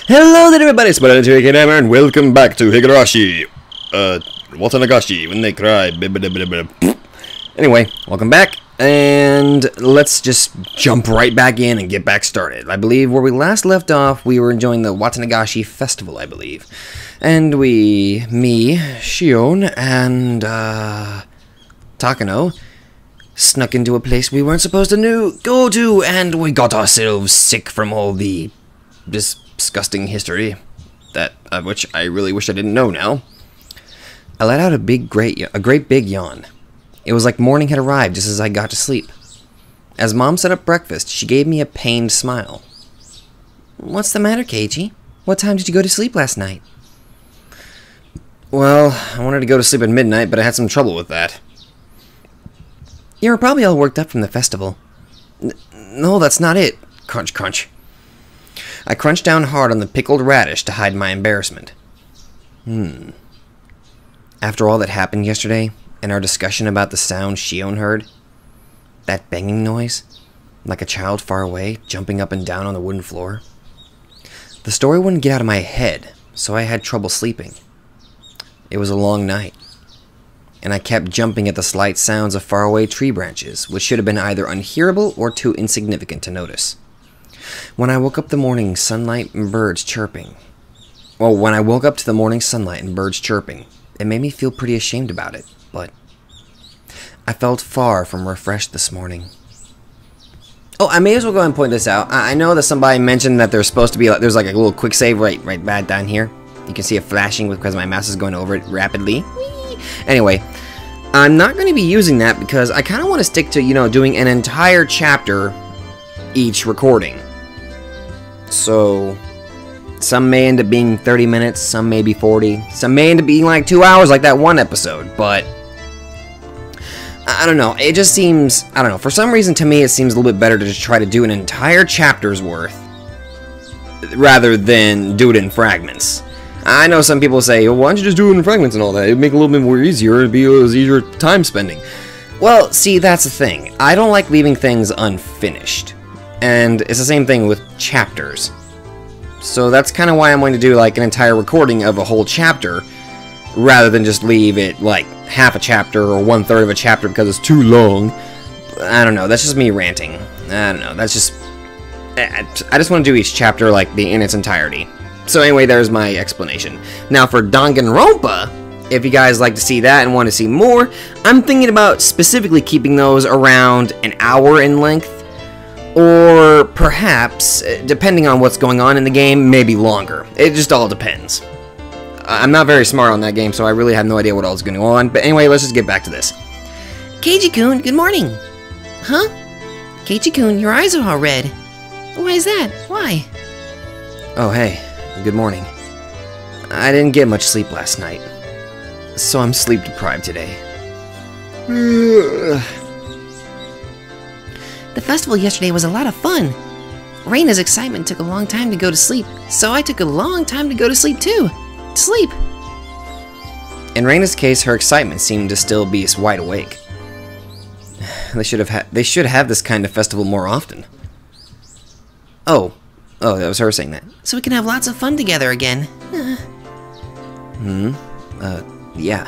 Hello there everybody, it's Watanagashi and welcome back to Higurashi. Watanagashi, when they cry. Anyway, welcome back, and let's just jump right back in and get back started. I believe where we last left off, we were enjoying the Watanagashi festival, I believe. And me, Shion, and Takano snuck into a place we weren't supposed to go to, and we got ourselves sick from all the disgusting history that which I really wish I didn't know now. I let out a great big yawn. It was like morning had arrived just as I got to sleep. As Mom set up breakfast, she gave me a pained smile. "What's the matter, Keiji? What time did you go to sleep last night?" "Well, I wanted to go to sleep at midnight, but I had some trouble with that." "You were probably all worked up from the festival." No, that's not it." Crunch, crunch. I crunched down hard on the pickled radish to hide my embarrassment. After all that happened yesterday, and our discussion about the sound Shion heard, that banging noise, like a child far away, jumping up and down on the wooden floor, the story wouldn't get out of my head, so I had trouble sleeping. It was a long night, and I kept jumping at the slight sounds of faraway tree branches, which should have been either unhearable or too insignificant to notice. When I woke up to the morning sunlight and birds chirping, it made me feel pretty ashamed about it, but I felt far from refreshed this morning. Oh, I may as well go ahead and point this out. I know that somebody mentioned that there's supposed to be there's like a little quick save right back down here. You can see it flashing because my mouse is going over it rapidly. Whee! Anyway, I'm not going to be using that because I kind of want to stick to, doing an entire chapter each recording. So some may end up being 30 minutes, some may be 40, some may end up being like 2 hours like that one episode, but I don't know, it just seems, I don't know, for some reason to me it seems a little bit better to just try to do an entire chapter's worth rather than do it in fragments. I know some people say, well, why don't you just do it in fragments and all that, it'd make it a little bit more easier, it'd be easier time spending. Well, see, that's the thing, I don't like leaving things unfinished. And it's the same thing with chapters. So that's kind of why I'm going to do like an entire recording of a whole chapter rather than just leave it like half a chapter or 1/3 of a chapter because it's too long. I don't know, that's just me ranting. I don't know, that's just... I just want to do each chapter like in its entirety. So anyway, there's my explanation. Now for Danganronpa, if you guys like to see that and want to see more, I'm thinking about specifically keeping those around an hour in length. Or perhaps, depending on what's going on in the game, maybe longer. It just all depends. I'm not very smart on that game, so I really have no idea what all is going on. But anyway, let's just get back to this. Keiji-kun, good morning. Huh? Keiji-kun, your eyes are all red. Why is that? Why? Oh, hey. Good morning. I didn't get much sleep last night, so I'm sleep deprived today. The festival yesterday was a lot of fun. Reina's excitement took a long time to go to sleep, so I took a long time to go to sleep too. To sleep. In Reina's case, her excitement seemed to still be wide awake. They should have this kind of festival more often. Oh, that was her saying that. So we can have lots of fun together again. Yeah.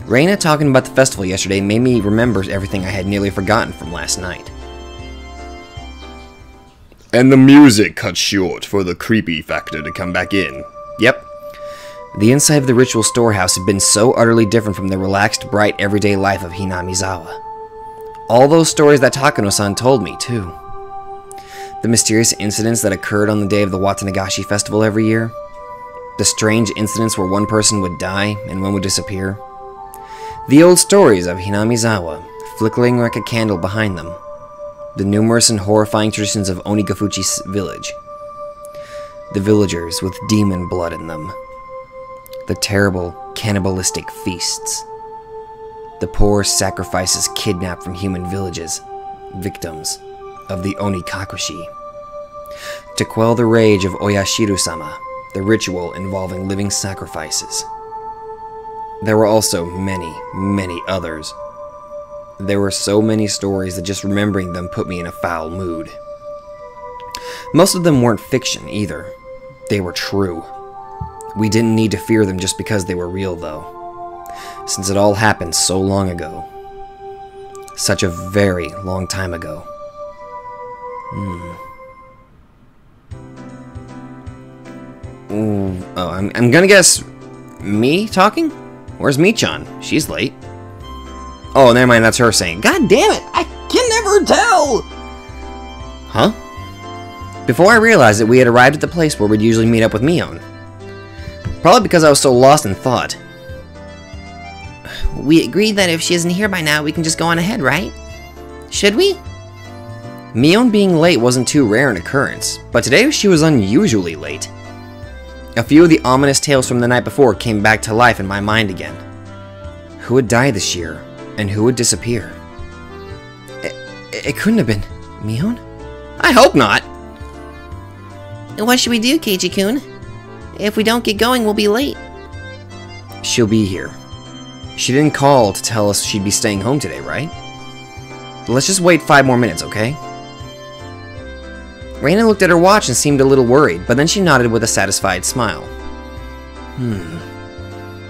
Reina talking about the festival yesterday made me remember everything I had nearly forgotten from last night. And the music cut short for the creepy factor to come back in. Yep. The inside of the ritual storehouse had been so utterly different from the relaxed, bright, everyday life of Hinamizawa. All those stories that Takano-san told me, too. The mysterious incidents that occurred on the day of the Watanagashi festival every year. The strange incidents where one person would die and one would disappear. The old stories of Hinamizawa, flickering like a candle behind them. The numerous and horrifying traditions of Onigafuchi's village. The villagers with demon blood in them. The terrible, cannibalistic feasts. The poor sacrifices kidnapped from human villages, victims of the Onikakushi. To quell the rage of Oyashiro-Sama, the ritual involving living sacrifices. There were also many, many others. There were so many stories that just remembering them put me in a foul mood. Most of them weren't fiction either. They were true. We didn't need to fear them just because they were real, though. Since it all happened so long ago. Such a very long time ago. Ooh, oh, I'm gonna guess... me talking? Where's Mi-chan? She's late. Oh, never mind, that's her saying, "God damn it, I can never tell!" Huh? Before I realized it, we had arrived at the place where we'd usually meet up with Mion. Probably because I was so lost in thought. We agreed that if she isn't here by now, we can just go on ahead, right? Should we? Mion being late wasn't too rare an occurrence, but today she was unusually late. A few of the ominous tales from the night before came back to life in my mind again. Who would die this year, and who would disappear? It couldn't have been Mion? I hope not! What should we do, Keiji-kun? If we don't get going, we'll be late. She'll be here. She didn't call to tell us she'd be staying home today, right? Let's just wait 5 more minutes, okay? Reina looked at her watch and seemed a little worried, but then she nodded with a satisfied smile.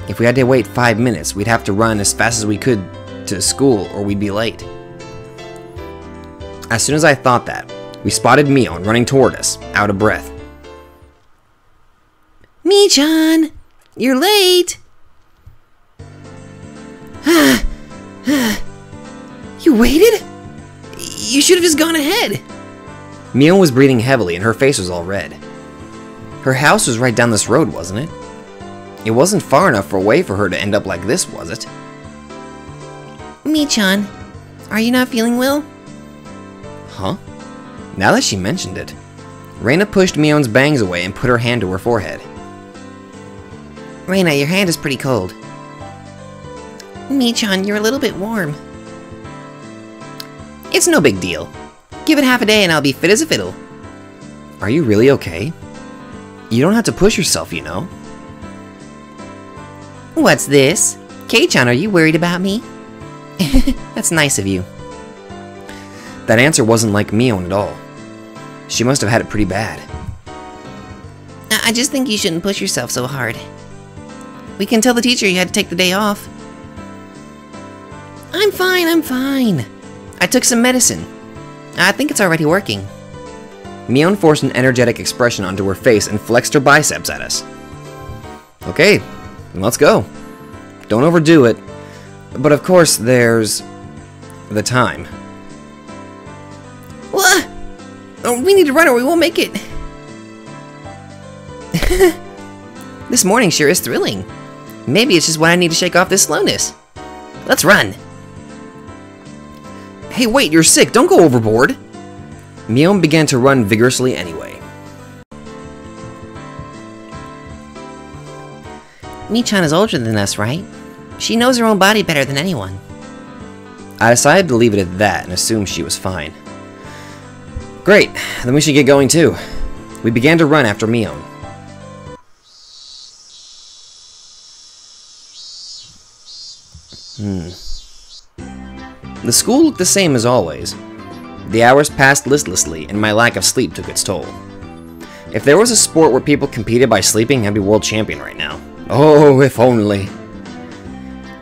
If we had to wait 5 minutes, we'd have to run as fast as we could to school, or we'd be late. As soon as I thought that, we spotted Mion running toward us, out of breath. Mi-chan! You're late! You waited? You should have just gone ahead! Mion was breathing heavily and her face was all red. Her house was right down this road, wasn't it? It wasn't far enough away for her to end up like this, was it? Mi-chan, are you not feeling well? Huh? Now that she mentioned it, Reina pushed Mion's bangs away and put her hand to her forehead. Reina, your hand is pretty cold. Mi-chan, you're a little bit warm. It's no big deal. Give it half a day and I'll be fit as a fiddle. Are you really okay? You don't have to push yourself, you know. What's this? Kei-chan, are you worried about me? That's nice of you. That answer wasn't like Mion at all. She must have had it pretty bad. I just think you shouldn't push yourself so hard. We can tell the teacher you had to take the day off. I'm fine. I took some medicine. I think it's already working. Mion forced an energetic expression onto her face and flexed her biceps at us. Okay, then let's go. Don't overdo it. But of course, there's... the time. What? Oh, we need to run or we won't make it. This morning sure is thrilling. Maybe it's just what I need to shake off this slowness. Let's run. Hey, wait, you're sick. Don't go overboard. Mion began to run vigorously anyway. Mi-chan is older than us, right? She knows her own body better than anyone. I decided to leave it at that and assume she was fine. Great, then we should get going too. We began to run after Mion. The school looked the same as always. The hours passed listlessly, and my lack of sleep took its toll. If there was a sport where people competed by sleeping, I'd be world champion right now. Oh, if only.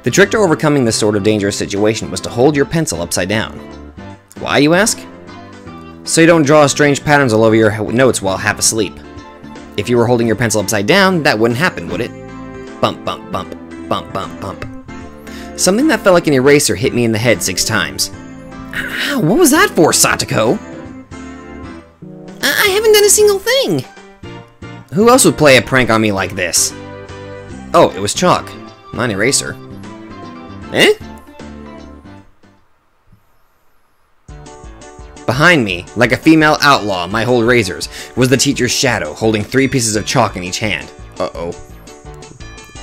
The trick to overcoming this sort of dangerous situation was to hold your pencil upside down. Why, you ask? So you don't draw strange patterns all over your notes while half asleep. If you were holding your pencil upside down, that wouldn't happen, would it? Bump, bump, bump, bump, bump, bump. Something that felt like an eraser hit me in the head 6 times. Ow, what was that for, Satoko? I haven't done a single thing! Who else would play a prank on me like this? Oh, it was chalk, not an eraser. Eh? Behind me, like a female outlaw might hold razors, was the teacher's shadow, holding 3 pieces of chalk in each hand. Uh-oh.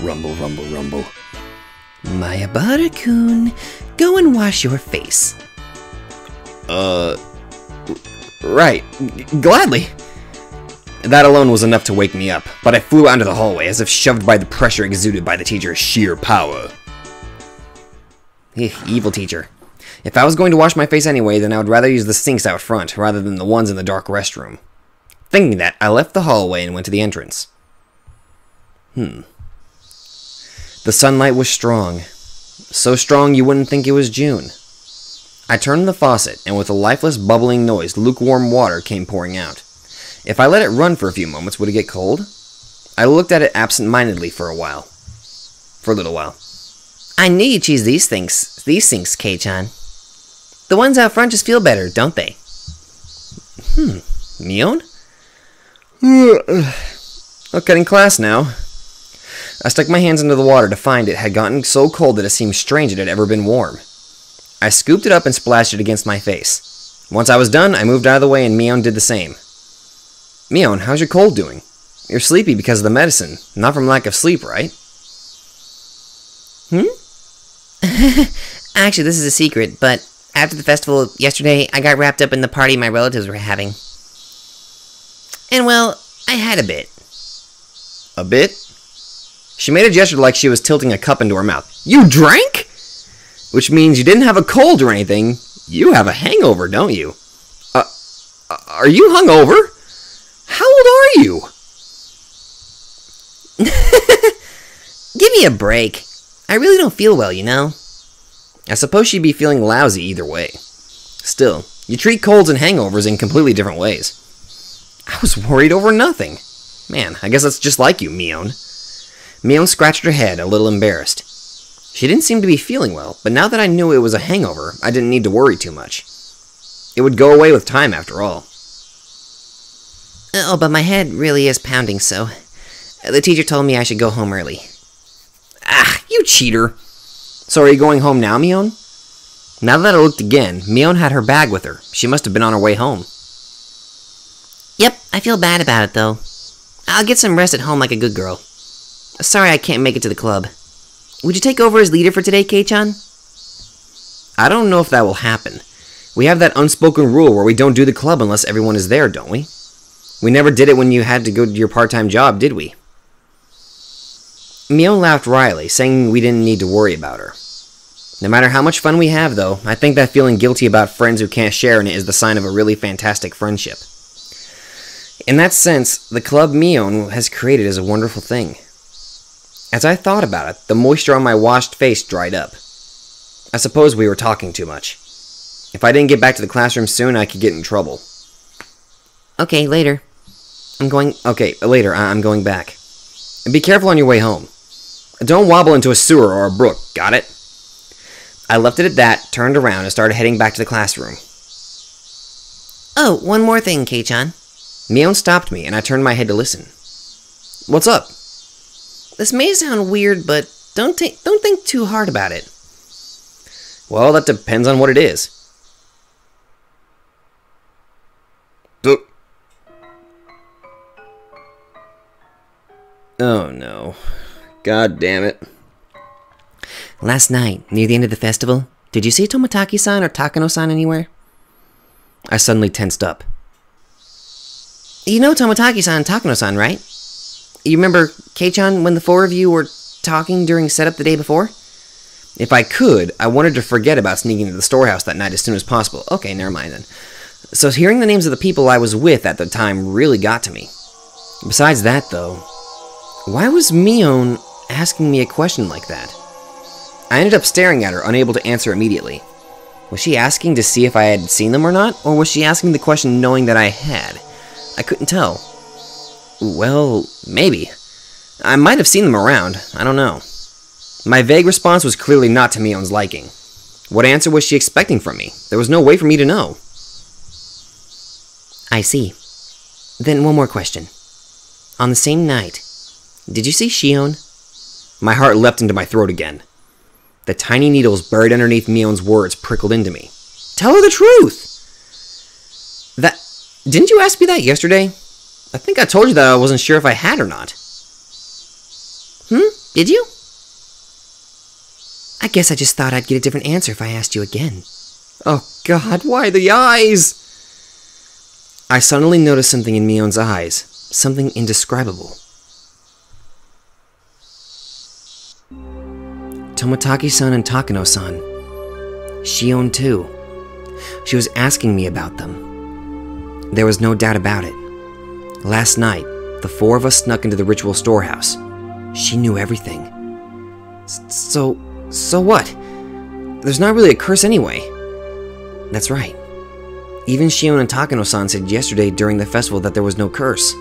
Rumble, rumble, rumble. Mayabara-kun, go and wash your face. Right. Gladly. That alone was enough to wake me up, but I flew out into the hallway as if shoved by the pressure exuded by the teacher's sheer power. Evil teacher. If I was going to wash my face anyway, then I would rather use the sinks out front rather than the ones in the dark restroom. Thinking that, I left the hallway and went to the entrance. The sunlight was strong. So strong you wouldn't think it was June. I turned the faucet, and with a lifeless bubbling noise, lukewarm water came pouring out. If I let it run for a few moments, would it get cold? I looked at it absent-mindedly for a little while. I knew you'd choose these sinks, Kei-chan. The ones out front just feel better, don't they? Mion? Okay, in class now. I stuck my hands into the water to find it had gotten so cold that it seemed strange it had ever been warm. I scooped it up and splashed it against my face. Once I was done, I moved out of the way and Mion did the same. Mion, how's your cold doing? You're sleepy because of the medicine, not from lack of sleep, right? Actually, this is a secret, but after the festival yesterday, I got wrapped up in the party my relatives were having. And well, I had a bit. A bit? She made a gesture like she was tilting a cup into her mouth. You drank? Which means you didn't have a cold or anything. You have a hangover, don't you? Are you hungover? How old are you? Give me a break. I really don't feel well, you know? I suppose she'd be feeling lousy either way. Still, you treat colds and hangovers in completely different ways. I was worried over nothing. Man, I guess that's just like you, Mion. Mion scratched her head, a little embarrassed. She didn't seem to be feeling well, but now that I knew it was a hangover, I didn't need to worry too much. It would go away with time, after all. Oh, but my head really is pounding, so... The teacher told me I should go home early. Ah, you cheater! So are you going home now, Mion? Now that I looked again, Mion had her bag with her. She must have been on her way home. Yep, I feel bad about it, though. I'll get some rest at home like a good girl. Sorry I can't make it to the club. Would you take over as leader for today, Kei-chan? I don't know if that will happen. We have that unspoken rule where we don't do the club unless everyone is there, don't we? We never did it when you had to go to your part-time job, did we? Mion laughed wryly, saying we didn't need to worry about her. No matter how much fun we have, though, I think that feeling guilty about friends who can't share in it is the sign of a really fantastic friendship. In that sense, the club Mion has created is a wonderful thing. As I thought about it, the moisture on my washed face dried up. I suppose we were talking too much. If I didn't get back to the classroom soon, I could get in trouble. Okay, later. I'm going back. And be careful on your way home. Don't wobble into a sewer or a brook, got it? I left it at that, turned around, and started heading back to the classroom. Oh, one more thing, Kei-chan. Mion stopped me, and I turned my head to listen. What's up? This may sound weird, but don't think too hard about it. Well, that depends on what it is. Oh no. God damn it. Last night, near the end of the festival, did you see Tomotaki-san or Takano-san anywhere? I suddenly tensed up. You know Tomotaki-san and Takano-san, right? You remember Kei-chan when the four of you were talking during setup the day before? If I could, I wanted to forget about sneaking into the storehouse that night as soon as possible. Okay, never mind then. So hearing the names of the people I was with at the time really got to me. Besides that, though, why was Mion asking me a question like that? I ended up staring at her, unable to answer immediately. Was she asking to see if I had seen them or not? Or was she asking the question knowing that I had? I couldn't tell. Well, maybe. I might have seen them around. I don't know. My vague response was clearly not to Mion's liking. What answer was she expecting from me? There was no way for me to know. I see. Then one more question. On the same night, did you see Shion? My heart leapt into my throat again. The tiny needles buried underneath Mion's words prickled into me. Tell her the truth! Didn't you ask me that yesterday? I think I told you that I wasn't sure if I had or not. Did you? I guess I just thought I'd get a different answer if I asked you again. Oh God, why the eyes? I suddenly noticed something in Mion's eyes. Something indescribable. Tomotaki-san and Takano-san. Shion too. She was asking me about them. There was no doubt about it. Last night, the four of us snuck into the ritual storehouse. She knew everything. So what? There's not really a curse anyway. That's right. Even Shion and Takano-san said yesterday during the festival that there was no curse,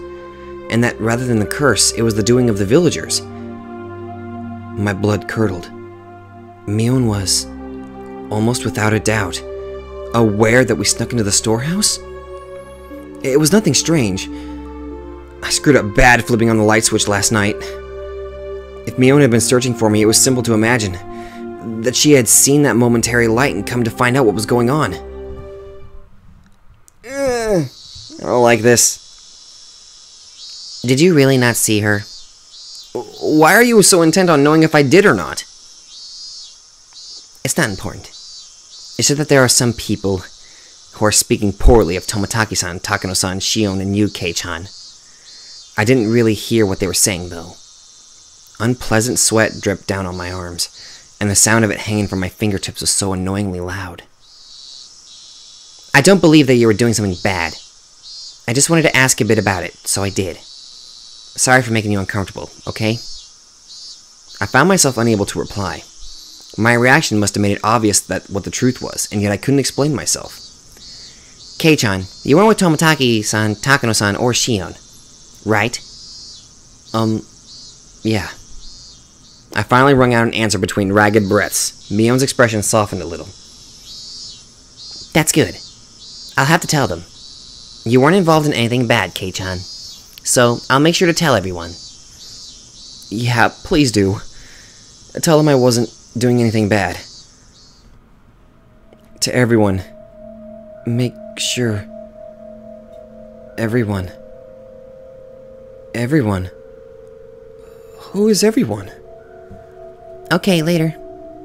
and that rather than the curse, it was the doing of the villagers. My blood curdled. Mion was, almost without a doubt, aware that we snuck into the storehouse? It was nothing strange. I screwed up bad flipping on the light switch last night. If Mion had been searching for me, it was simple to imagine that she had seen that momentary light and come to find out what was going on. I don't like this. Did you really not see her? Why are you so intent on knowing if I did or not? It's not important. It's just that there are some people who are speaking poorly of Tomotaki-san, Takano-san, Shion, and you, Kei-chan. I didn't really hear what they were saying, though. Unpleasant sweat dripped down on my arms, and the sound of it hanging from my fingertips was so annoyingly loud. I don't believe that you were doing something bad. I just wanted to ask a bit about it, so I did. Sorry for making you uncomfortable, okay? I found myself unable to reply. My reaction must have made it obvious that what the truth was, and yet I couldn't explain myself. Kei-chan, you weren't with Tomotaki-san, Takano-san, or Shion, right? Yeah. I finally wrung out an answer between ragged breaths. Mion's expression softened a little. That's good. I'll have to tell them. You weren't involved in anything bad, Kei-chan. So, I'll make sure to tell everyone. Yeah, please do. Tell them I wasn't doing anything bad. To everyone. Make sure. Everyone. Everyone. Who is everyone? Okay, later.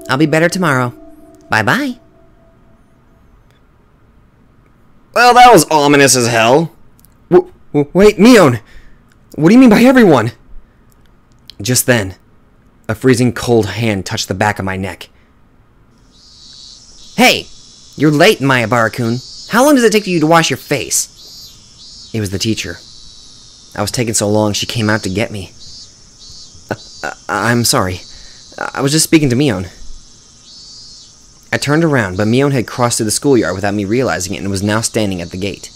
I'll be better tomorrow. Bye-bye. Well, that was ominous as hell. Wait, Mion! What do you mean by everyone? Just then, a freezing cold hand touched the back of my neck. Hey! You're late, Mayabara-kun. How long does it take you to wash your face? It was the teacher. I was taking so long she came out to get me. I'm sorry. I was just speaking to Mion. I turned around, but Mion had crossed through the schoolyard without me realizing it and was now standing at the gate.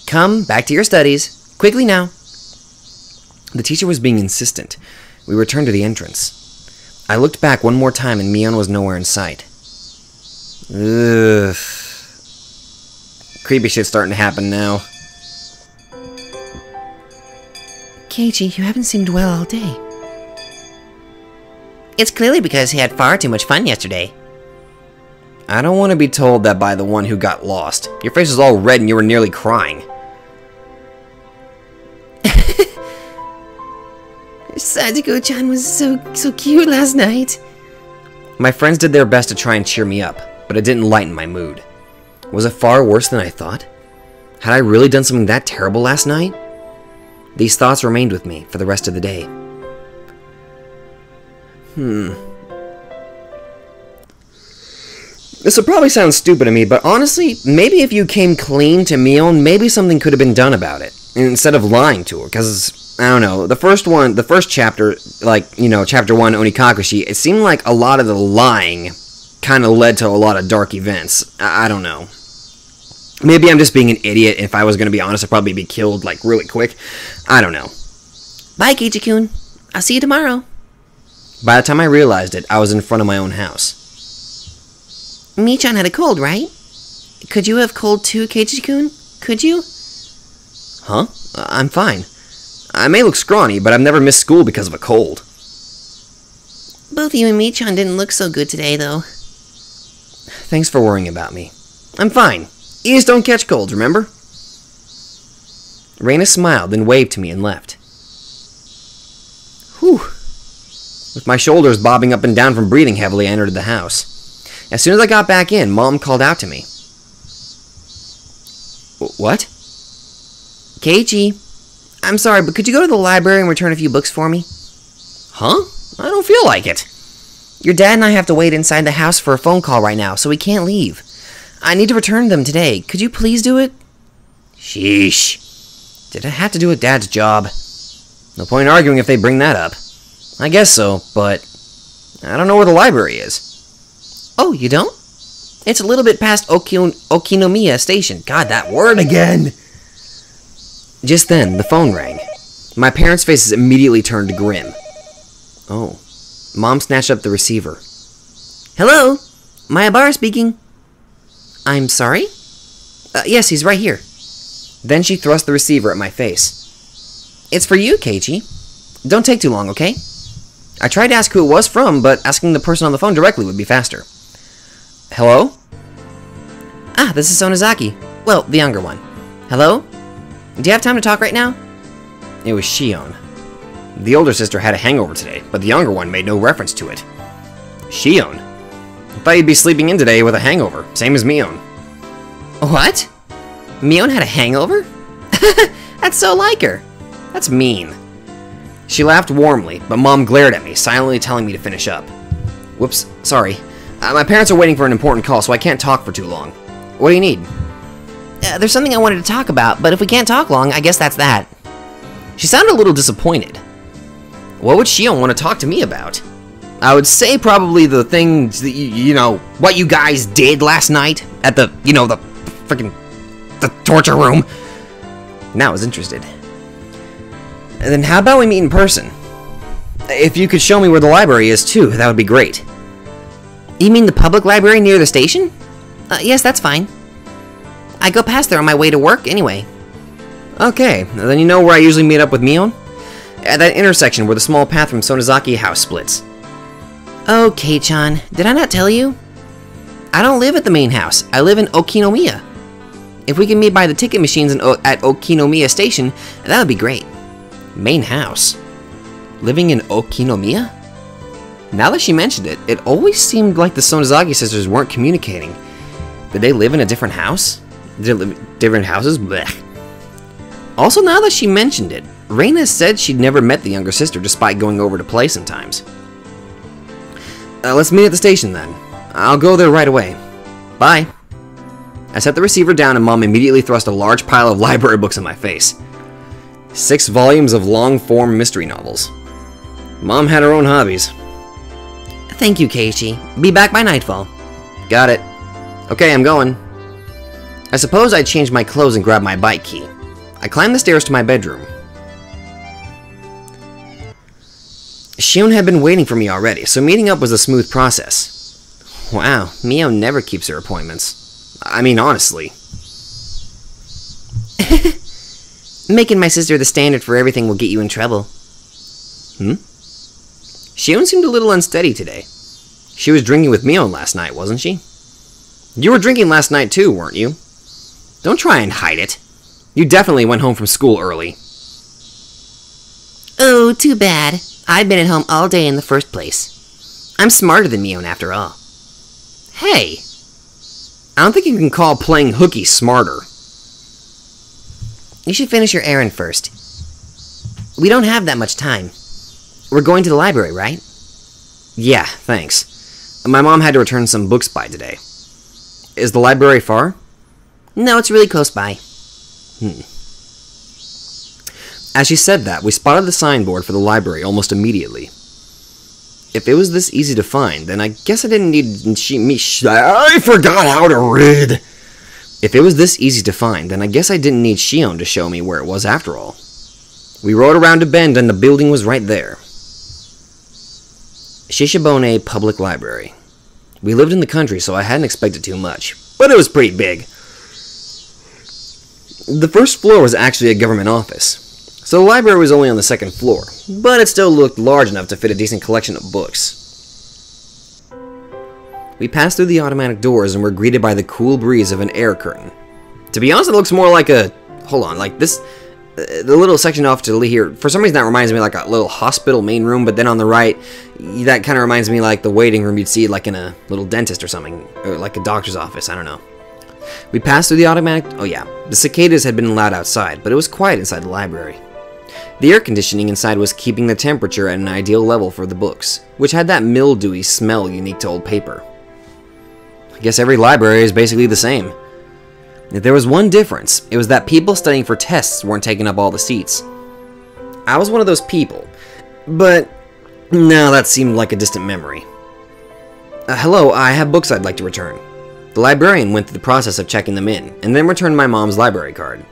Come, back to your studies. Quickly now. The teacher was being insistent. We returned to the entrance. I looked back one more time and Mion was nowhere in sight. Ugh. Creepy shit's starting to happen now. Keiichi, you haven't seemed well all day. It's clearly because he had far too much fun yesterday. I don't want to be told that by the one who got lost. Your face was all red and you were nearly crying. Sajiko-chan was so cute last night. My friends did their best to try and cheer me up, but it didn't lighten my mood. Was it far worse than I thought? Had I really done something that terrible last night? These thoughts remained with me for the rest of the day. This will probably sound stupid to me, but honestly, maybe if you came clean to Mion, maybe something could have been done about it, instead of lying to her, because, I don't know, the first chapter, like, you know, chapter 1, Onikakushi, it seemed like a lot of the lying kind of led to a lot of dark events. I don't know. Maybe I'm just being an idiot. If I was going to be honest, I'd probably be killed, like, really quick. I don't know. Bye, Keiichi-kun. I'll see you tomorrow. By the time I realized it, I was in front of my own house. Mii-chan had a cold, right? Could you have cold too, Keiichi-kun? Could you? Huh? I'm fine. I may look scrawny, but I've never missed school because of a cold. Both you and Mii-chan didn't look so good today, though. Thanks for worrying about me. I'm fine. You just don't catch colds, remember? Reina smiled, then waved to me and left. Whew. With my shoulders bobbing up and down from breathing heavily, I entered the house. As soon as I got back in, Mom called out to me. What? Keiichi, I'm sorry, but could you go to the library and return a few books for me? Huh? I don't feel like it. Your dad and I have to wait inside the house for a phone call right now, so we can't leave. I need to return them today. Could you please do it? Sheesh. Did it have to do with Dad's job? No point in arguing if they bring that up. I guess so, but I don't know where the library is. Oh, you don't? It's a little bit past Okinomiya Station. God, that word again! Just then, the phone rang. My parents' faces immediately turned grim. Oh. Mom snatched up the receiver. Hello? Maya Bar speaking. I'm sorry? Yes, he's right here. Then she thrust the receiver at my face. It's for you, Keiichi. Don't take too long, okay? I tried to ask who it was from, but asking the person on the phone directly would be faster. Hello? Ah, this is Sonozaki. Well, the younger one. Hello? Do you have time to talk right now? It was Shion. The older sister had a hangover today, but the younger one made no reference to it. Shion? I thought you'd be sleeping in today with a hangover, same as Mion. What? Mion had a hangover? That's so like her. That's mean. She laughed warmly, but Mom glared at me, silently telling me to finish up. Whoops, sorry. My parents are waiting for an important call, so I can't talk for too long. What do you need? There's something I wanted to talk about, but if we can't talk long, I guess that's that. She sounded a little disappointed. What would Shion want to talk to me about? I would say probably the things that, you know, what you guys did last night at the, you know, the freaking, the torture room. Now I was interested. And then how about we meet in person? If you could show me where the library is too, that would be great. You mean the public library near the station? Yes, that's fine. I go past there on my way to work anyway. Okay, then you know where I usually meet up with Mion? At that intersection where the small path from Sonozaki House splits. Oh, Kei-chan, did I not tell you? I don't live at the main house. I live in Okinomiya. If we can meet by the ticket machines at Okinomiya Station, that would be great. Main house? Living in Okinomiya? Now that she mentioned it, it always seemed like the Sonozaki sisters weren't communicating. Did they live in a different house? Did they live in different houses? Blech. Also, now that she mentioned it, Reina said she'd never met the younger sister despite going over to play sometimes. Let's meet at the station then. I'll go there right away. Bye. I set the receiver down and Mom immediately thrust a large pile of library books in my face. 6 volumes of long-form mystery novels. Mom had her own hobbies. Thank you, Keiichi. Be back by nightfall. Got it. Okay, I'm going. I suppose I changed my clothes and grabbed my bike key. I climbed the stairs to my bedroom. Shion had been waiting for me already, so meeting up was a smooth process. Wow, Mio never keeps her appointments. I mean, honestly. Making my sister the standard for everything will get you in trouble. Shion seemed a little unsteady today. She was drinking with Mion last night, wasn't she? You were drinking last night too, weren't you? Don't try and hide it. You definitely went home from school early. Oh, too bad. I've been at home all day in the first place. I'm smarter than Mion after all. Hey! I don't think you can call playing hooky smarter. You should finish your errand first. We don't have that much time. We're going to the library, right? Yeah, thanks. My mom had to return some books by today. Is the library far? No, it's really close by. As she said that, we spotted the signboard for the library almost immediately. If it was this easy to find, then I guess I didn't need I forgot how to read! If it was this easy to find, then I guess I didn't need Shion to show me where it was after all. We rode around a bend and the building was right there. Shishibone Public Library. We lived in the country, so I hadn't expected too much, but it was pretty big. The first floor was actually a government office, so the library was only on the second floor, but it still looked large enough to fit a decent collection of books. We passed through the automatic doors and were greeted by the cool breeze of an air curtain. To be honest, it looks more like a... Hold on, like this... The little section off to here, for some reason that reminds me like a little hospital main room, but then on the right, that kind of reminds me like the waiting room you'd see like in a little dentist or something, or like a doctor's office, I don't know. We passed through the automatic... Oh yeah, the cicadas had been allowed outside, but it was quiet inside the library. The air conditioning inside was keeping the temperature at an ideal level for the books, which had that mildewy smell unique to old paper. I guess every library is basically the same. There was one difference. It was that people studying for tests weren't taking up all the seats. I was one of those people, but now that seemed like a distant memory. Hello, I have books I'd like to return. The librarian went through the process of checking them in, and then returned my mom's library card.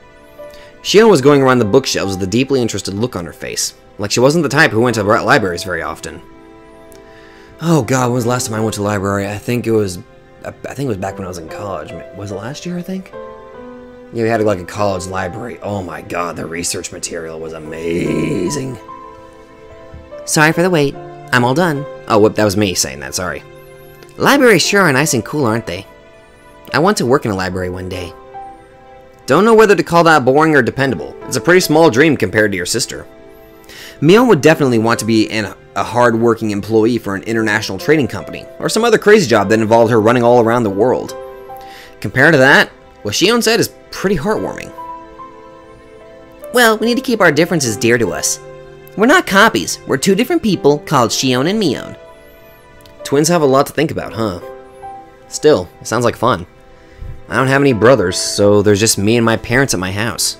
Shion was going around the bookshelves with a deeply interested look on her face, like she wasn't the type who went to libraries very often. Oh god, when was the last time I went to the library? I think it was back when I was in college. Was it last year, I think? Yeah, we had like a college library. Oh my god, the research material was amazing. Sorry for the wait. I'm all done. Oh, whoop, that was me saying that, sorry. Libraries sure are nice and cool, aren't they? I want to work in a library one day. Don't know whether to call that boring or dependable. It's a pretty small dream compared to your sister. Mion would definitely want to be a hard-working employee for an international trading company, or some other crazy job that involved her running all around the world. Compared to that, what Shion said is pretty heartwarming. Well, we need to keep our differences dear to us. We're not copies. We're two different people called Shion and Mion. Twins have a lot to think about, huh? Still, it sounds like fun. I don't have any brothers, so there's just me and my parents at my house.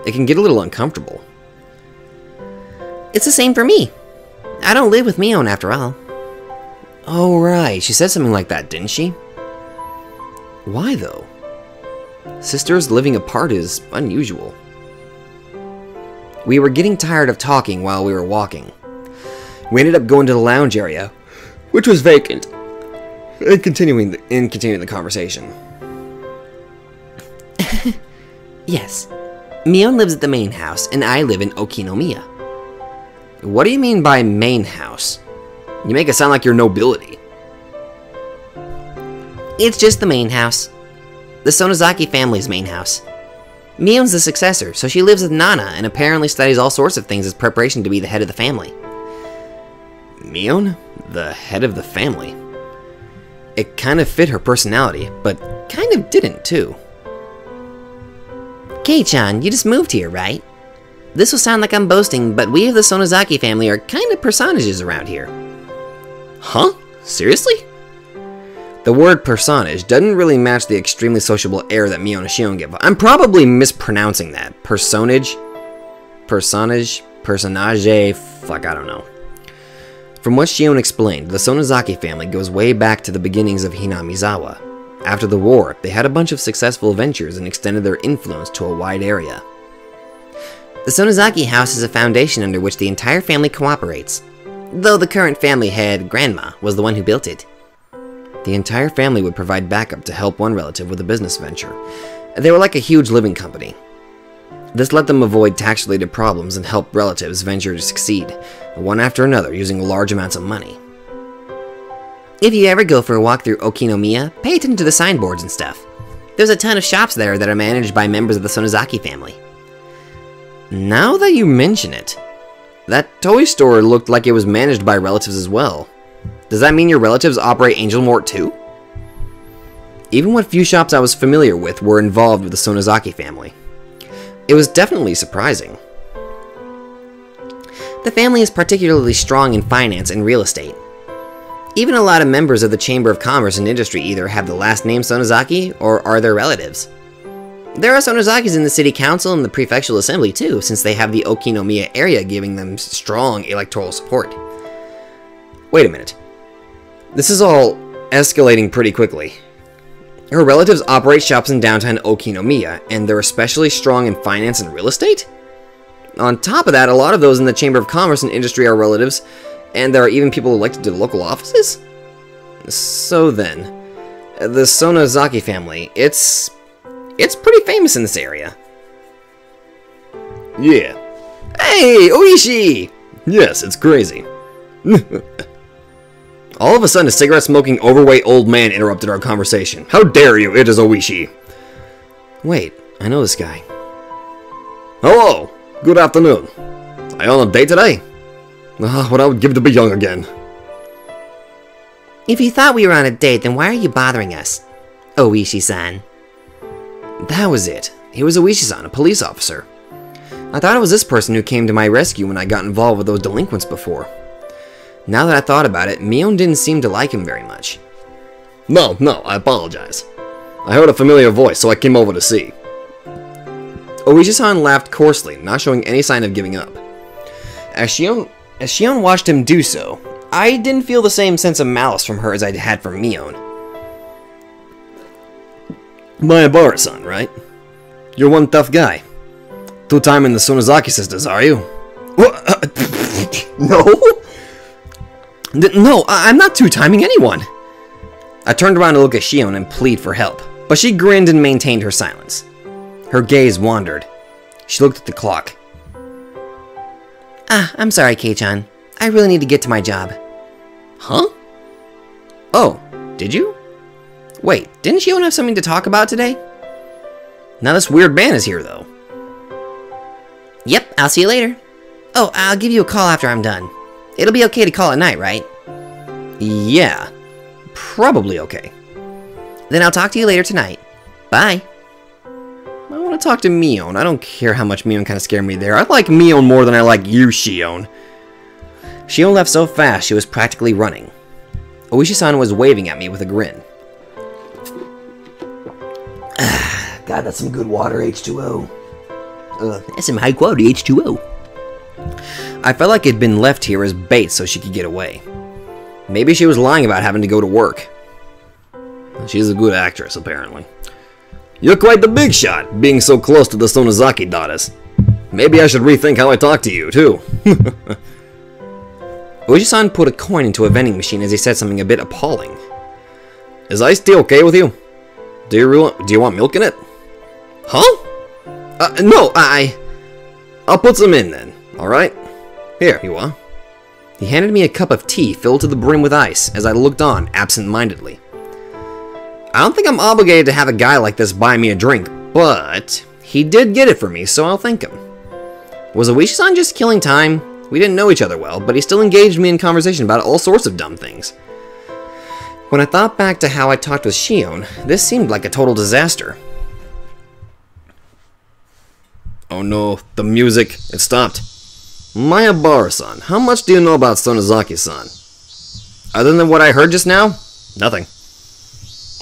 It can get a little uncomfortable. It's the same for me. I don't live with Mion after all. Oh, right. She said something like that, didn't she? Why, though? Sisters living apart is unusual. We were getting tired of talking while we were walking. We ended up going to the lounge area, which was vacant, and continuing the conversation. Yes. Mion lives at the main house, and I live in Okinomiya. What do you mean by main house? You make it sound like you're nobility. It's just the main house. The Sonozaki family's main house. Mion's the successor, so she lives with Nana and apparently studies all sorts of things as preparation to be the head of the family. Mion? The head of the family? It kind of fit her personality, but kind of didn't, too. Kei-chan, you just moved here, right? This will sound like I'm boasting, but we of the Sonozaki family are kind of personages around here. Huh? Seriously? The word personage doesn't really match the extremely sociable air that Mion and Shion give. I'm probably mispronouncing that. Personage? Personage? Personage? Fuck, I don't know. From what Shion explained, the Sonozaki family goes way back to the beginnings of Hinamizawa. After the war, they had a bunch of successful ventures and extended their influence to a wide area. The Sonozaki house is a foundation under which the entire family cooperates, though the current family head, Grandma, was the one who built it. The entire family would provide backup to help one relative with a business venture. They were like a huge living company. This let them avoid tax-related problems and help relatives venture to succeed, one after another, using large amounts of money. If you ever go for a walk through Okinomiya, pay attention to the signboards and stuff. There's a ton of shops there that are managed by members of the Sonozaki family. Now that you mention it, that toy store looked like it was managed by relatives as well. Does that mean your relatives operate Angel Mort too? Even what few shops I was familiar with were involved with the Sonozaki family. It was definitely surprising. The family is particularly strong in finance and real estate. Even a lot of members of the Chamber of Commerce and Industry either have the last name Sonozaki or are their relatives. There are Sonozakis in the city council and the prefectural assembly too, since they have the Okinomiya area giving them strong electoral support. Wait a minute. This is all escalating pretty quickly. Her relatives operate shops in downtown Okinomiya, and they're especially strong in finance and real estate? On top of that, a lot of those in the Chamber of Commerce and Industry are relatives, and there are even people elected to the local offices? So then, the Sonozaki family, it's pretty famous in this area. Yeah. Hey, Oishi! Yes, it's crazy. All of a sudden, a cigarette-smoking, overweight old man interrupted our conversation. How dare you, it is Oishi. Wait, I know this guy. Hello, good afternoon. Are you on a date today? What I would give to be young again. If you thought we were on a date, then why are you bothering us? Oishi-san. That was it. He was Oishi-san, a police officer. I thought it was this person who came to my rescue when I got involved with those delinquents before. Now that I thought about it, Mion didn't seem to like him very much. No, I apologize. I heard a familiar voice, so I came over to see. Oishi-san laughed coarsely, not showing any sign of giving up. As Shion watched him do so, I didn't feel the same sense of malice from her as I had from Mion. Mayabara-san, right? You're one tough guy. Two-timing the Sonozaki sisters, are you? What? No? No, I'm not two-timing anyone. I turned around to look at Shion and plead for help, but she grinned and maintained her silence. Her gaze wandered. She looked at the clock. I'm sorry, Kei-chan. I really need to get to my job. Huh? Oh, did you? Wait, didn't Shion have something to talk about today? Now this weird man is here, though. Yep, I'll see you later. Oh, I'll give you a call after I'm done. It'll be okay to call at night, right? Yeah, probably okay. Then I'll talk to you later tonight. Bye. I want to talk to Mion. I don't care how much Mion kind of scared me there. I like Mion more than I like you, Shion. Shion left so fast she was practically running. Oishi-san was waving at me with a grin. God, that's some good water, H2O. That's some high quality H2O. I felt like it'd been left here as bait so she could get away. Maybe she was lying about having to go to work. She's a good actress, apparently. You're quite the big shot, being so close to the Sonozaki daughters. Maybe I should rethink how I talk to you, too. Oishi-san put a coin into a vending machine as he said something a bit appalling. Is iced tea okay with you? Do you want milk in it? Huh? No, I'll put some in then, alright? Here, you are. He handed me a cup of tea filled to the brim with ice as I looked on absent-mindedly. I don't think I'm obligated to have a guy like this buy me a drink, but he did get it for me, so I'll thank him. Was Oishi-san just killing time? We didn't know each other well, but he still engaged me in conversation about all sorts of dumb things. When I thought back to how I talked with Shion, this seemed like a total disaster. Oh no, the music. It stopped. Mayabara-san, how much do you know about Sonozaki-san? Other than what I heard just now? Nothing.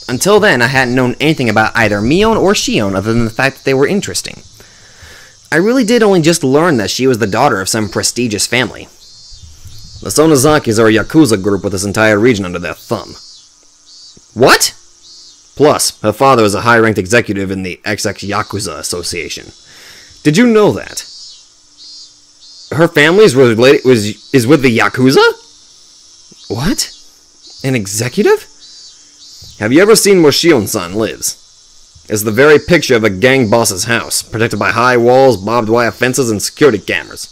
Until then, I hadn't known anything about either Mion or Shion other than the fact that they were interesting. I really did only just learn that she was the daughter of some prestigious family. The Sonozakis are a Yakuza group with this entire region under their thumb. What? Plus, her father is a high-ranked executive in the XX Yakuza Association. Did you know that? Her family is with the Yakuza? What? An executive? Have you ever seen where Shion-san lives? It's the very picture of a gang boss's house, protected by high walls, barbed wire fences, and security cameras.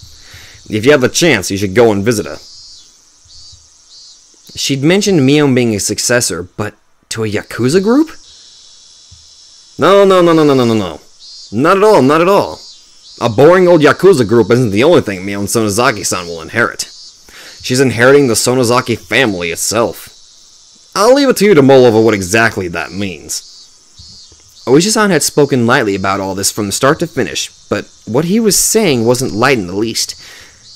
If you have the chance, you should go and visit her. She'd mentioned Mion being a successor, but to a Yakuza group? No. Not at all, not at all. A boring old Yakuza group isn't the only thing Mion Sonozaki-san will inherit. She's inheriting the Sonozaki family itself. I'll leave it to you to mull over what exactly that means. Oishi-san had spoken lightly about all this from the start to finish, but what he was saying wasn't light in the least.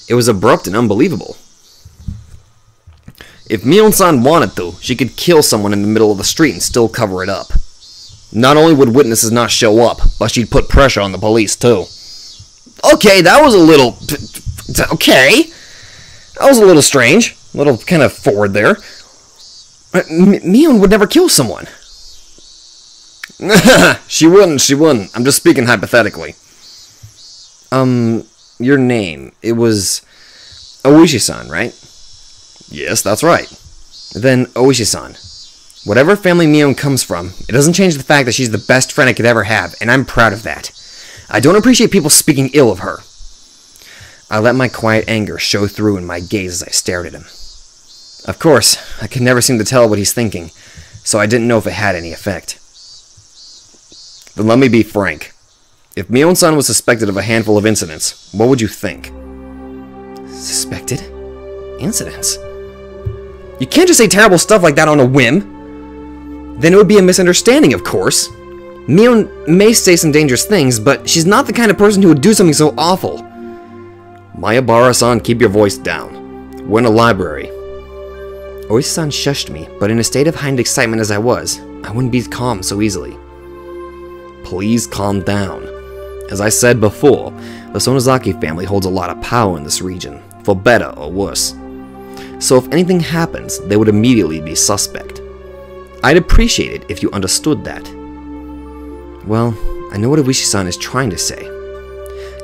It was abrupt and unbelievable. If Mion-san wanted to, she could kill someone in the middle of the street and still cover it up. Not only would witnesses not show up, but she'd put pressure on the police too. Okay, that was a little... Okay. That was a little strange. A little kind of forward there. Mion would never kill someone. She wouldn't. I'm just speaking hypothetically. Your name. It was... Oishi-san, right? Yes, that's right. Then, Oishi-san. Whatever family Mion comes from, it doesn't change the fact that she's the best friend I could ever have, and I'm proud of that. I don't appreciate people speaking ill of her. I let my quiet anger show through in my gaze as I stared at him. Of course, I could never seem to tell what he's thinking, so I didn't know if it had any effect. Then let me be frank. If Mion-san was suspected of a handful of incidents, what would you think? Suspected? Incidents? You can't just say terrible stuff like that on a whim. Then it would be a misunderstanding, of course. Mion may say some dangerous things, but she's not the kind of person who would do something so awful. Mayabara-san, keep your voice down. We're in a library. Oishi-san shushed me, but in a state of heightened excitement as I was, I wouldn't be calm so easily. please calm down. As I said before, the Sonozaki family holds a lot of power in this region, for better or worse. So if anything happens, they would immediately be suspect. I'd appreciate it if you understood that. Well, I know what Oishi-san is trying to say.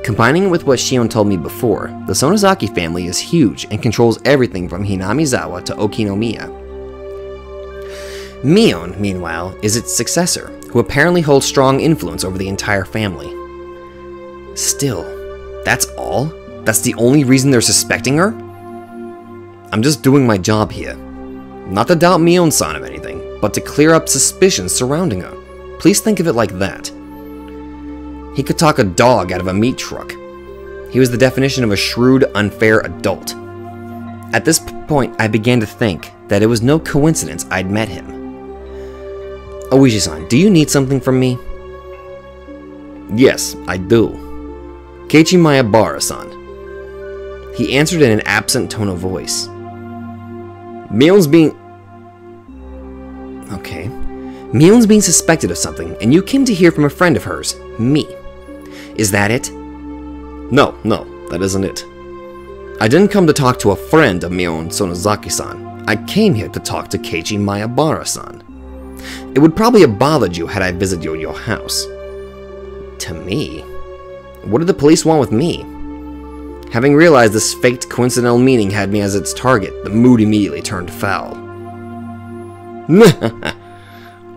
Combining it with what Shion told me before, the Sonozaki family is huge and controls everything from Hinamizawa to Okinomiya. Mion, meanwhile, is its successor, who apparently holds strong influence over the entire family. Still, that's all? That's the only reason they're suspecting her? I'm just doing my job here. Not to doubt Mion-san of anything, but to clear up suspicions surrounding her. Please think of it like that. He could talk a dog out of a meat truck. He was the definition of a shrewd, unfair adult. At this point, I began to think that it was no coincidence I'd met him. Oishi-san, do you need something from me? Yes, I do. Keiichi Maebara-san. He answered in an absent tone of voice. Mion's being... Okay. Mion's being suspected of something, and you came to hear from a friend of hers, me. Is that it? No, that isn't it. I didn't come to talk to a friend of Mion Sonozaki-san. I came here to talk to Keiichi Maebara-san. It would probably have bothered you had I visited your house. To me? What did the police want with me? Having realized this faked coincidental meeting had me as its target, the mood immediately turned foul.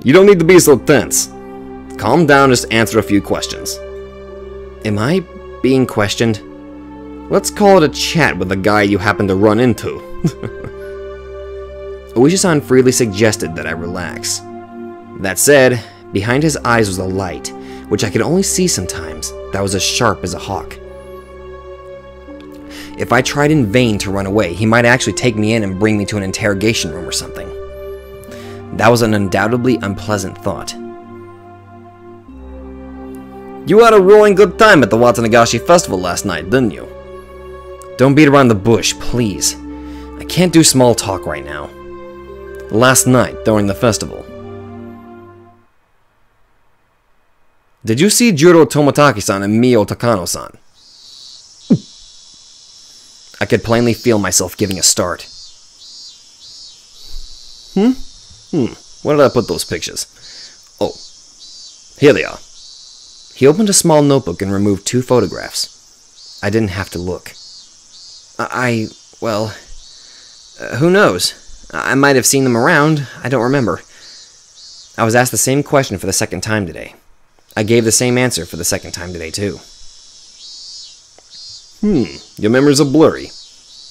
You don't need to be so tense. Calm down, just answer a few questions. Am I being questioned? Let's call it a chat with the guy you happen to run into. Oishi-san freely suggested that I relax. That said, behind his eyes was a light, which I could only see sometimes, that was as sharp as a hawk. If I tried in vain to run away, he might actually take me in and bring me to an interrogation room or something. That was an undoubtedly unpleasant thought. You had a roaring good time at the Watanagashi festival last night, didn't you? Don't beat around the bush, please. I can't do small talk right now. Last night, during the festival. Did you see Juro Toмотaki-san and Mio Takano-san? I could plainly feel myself giving a start. Where did I put those pictures? Oh, here they are. He opened a small notebook and removed 2 photographs. I didn't have to look. Well, who knows? I might have seen them around. I don't remember. I was asked the same question for the second time today. I gave the same answer for the second time today, too. Your memories are blurry.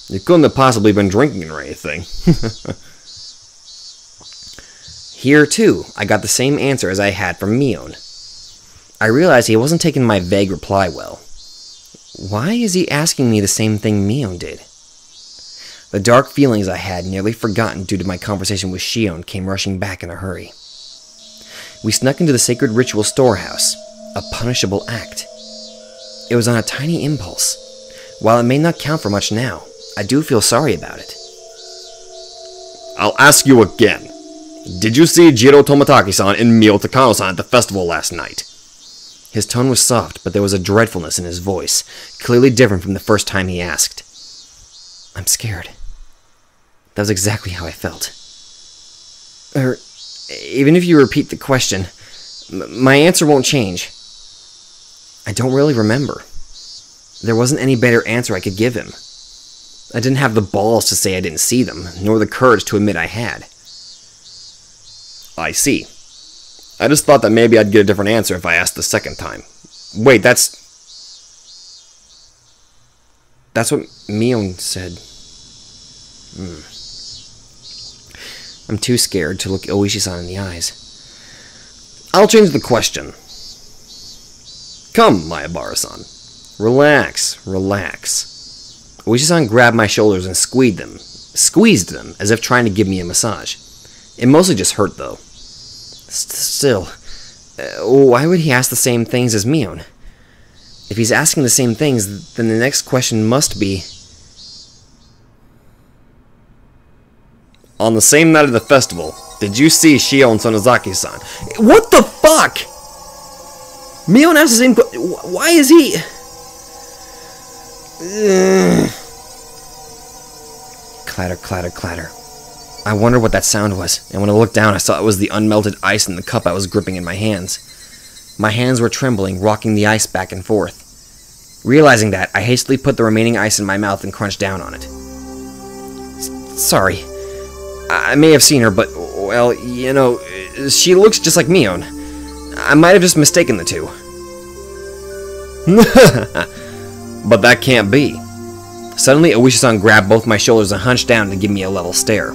You couldn't have possibly been drinking or anything. Here, too, I got the same answer as I had from Mion. I realized he wasn't taking my vague reply well. Why is he asking me the same thing Mion did? The dark feelings I had nearly forgotten due to my conversation with Shion came rushing back in a hurry. We snuck into the sacred ritual storehouse, a punishable act. It was on a tiny impulse. While it may not count for much now, I do feel sorry about it. I'll ask you again. Did you see Jiro Toмотaki-san and Mio Takano-san at the festival last night? His tone was soft, but there was a dreadfulness in his voice, clearly different from the first time he asked. I'm scared. That was exactly how I felt. Even if you repeat the question, my answer won't change. I don't really remember. There wasn't any better answer I could give him. I didn't have the balls to say I didn't see them, nor the courage to admit I had. I see. I just thought that maybe I'd get a different answer if I asked the second time. Wait, that's what Mion said. I'm too scared to look Oishi-san in the eyes. I'll change the question. Come, Maebara-san. Relax. Oishi-san grabbed my shoulders and squeezed them, as if trying to give me a massage. It mostly just hurt, though. Still, why would he ask the same things as Mion? If he's asking the same things, then the next question must be... On the same night of the festival, did you see Shion Sonozaki-san? What the fuck?! Mion asked the same question. Why is he... Clatter, clatter, clatter. I wondered what that sound was, and when I looked down, I saw it was the unmelted ice in the cup I was gripping in my hands. My hands were trembling, rocking the ice back and forth. Realizing that, I hastily put the remaining ice in my mouth and crunched down on it. Sorry. I may have seen her, but, well, you know, she looks just like Mion. I might have just mistaken the two. But that can't be. Suddenly, Oishi-san grabbed both my shoulders and hunched down to give me a level stare.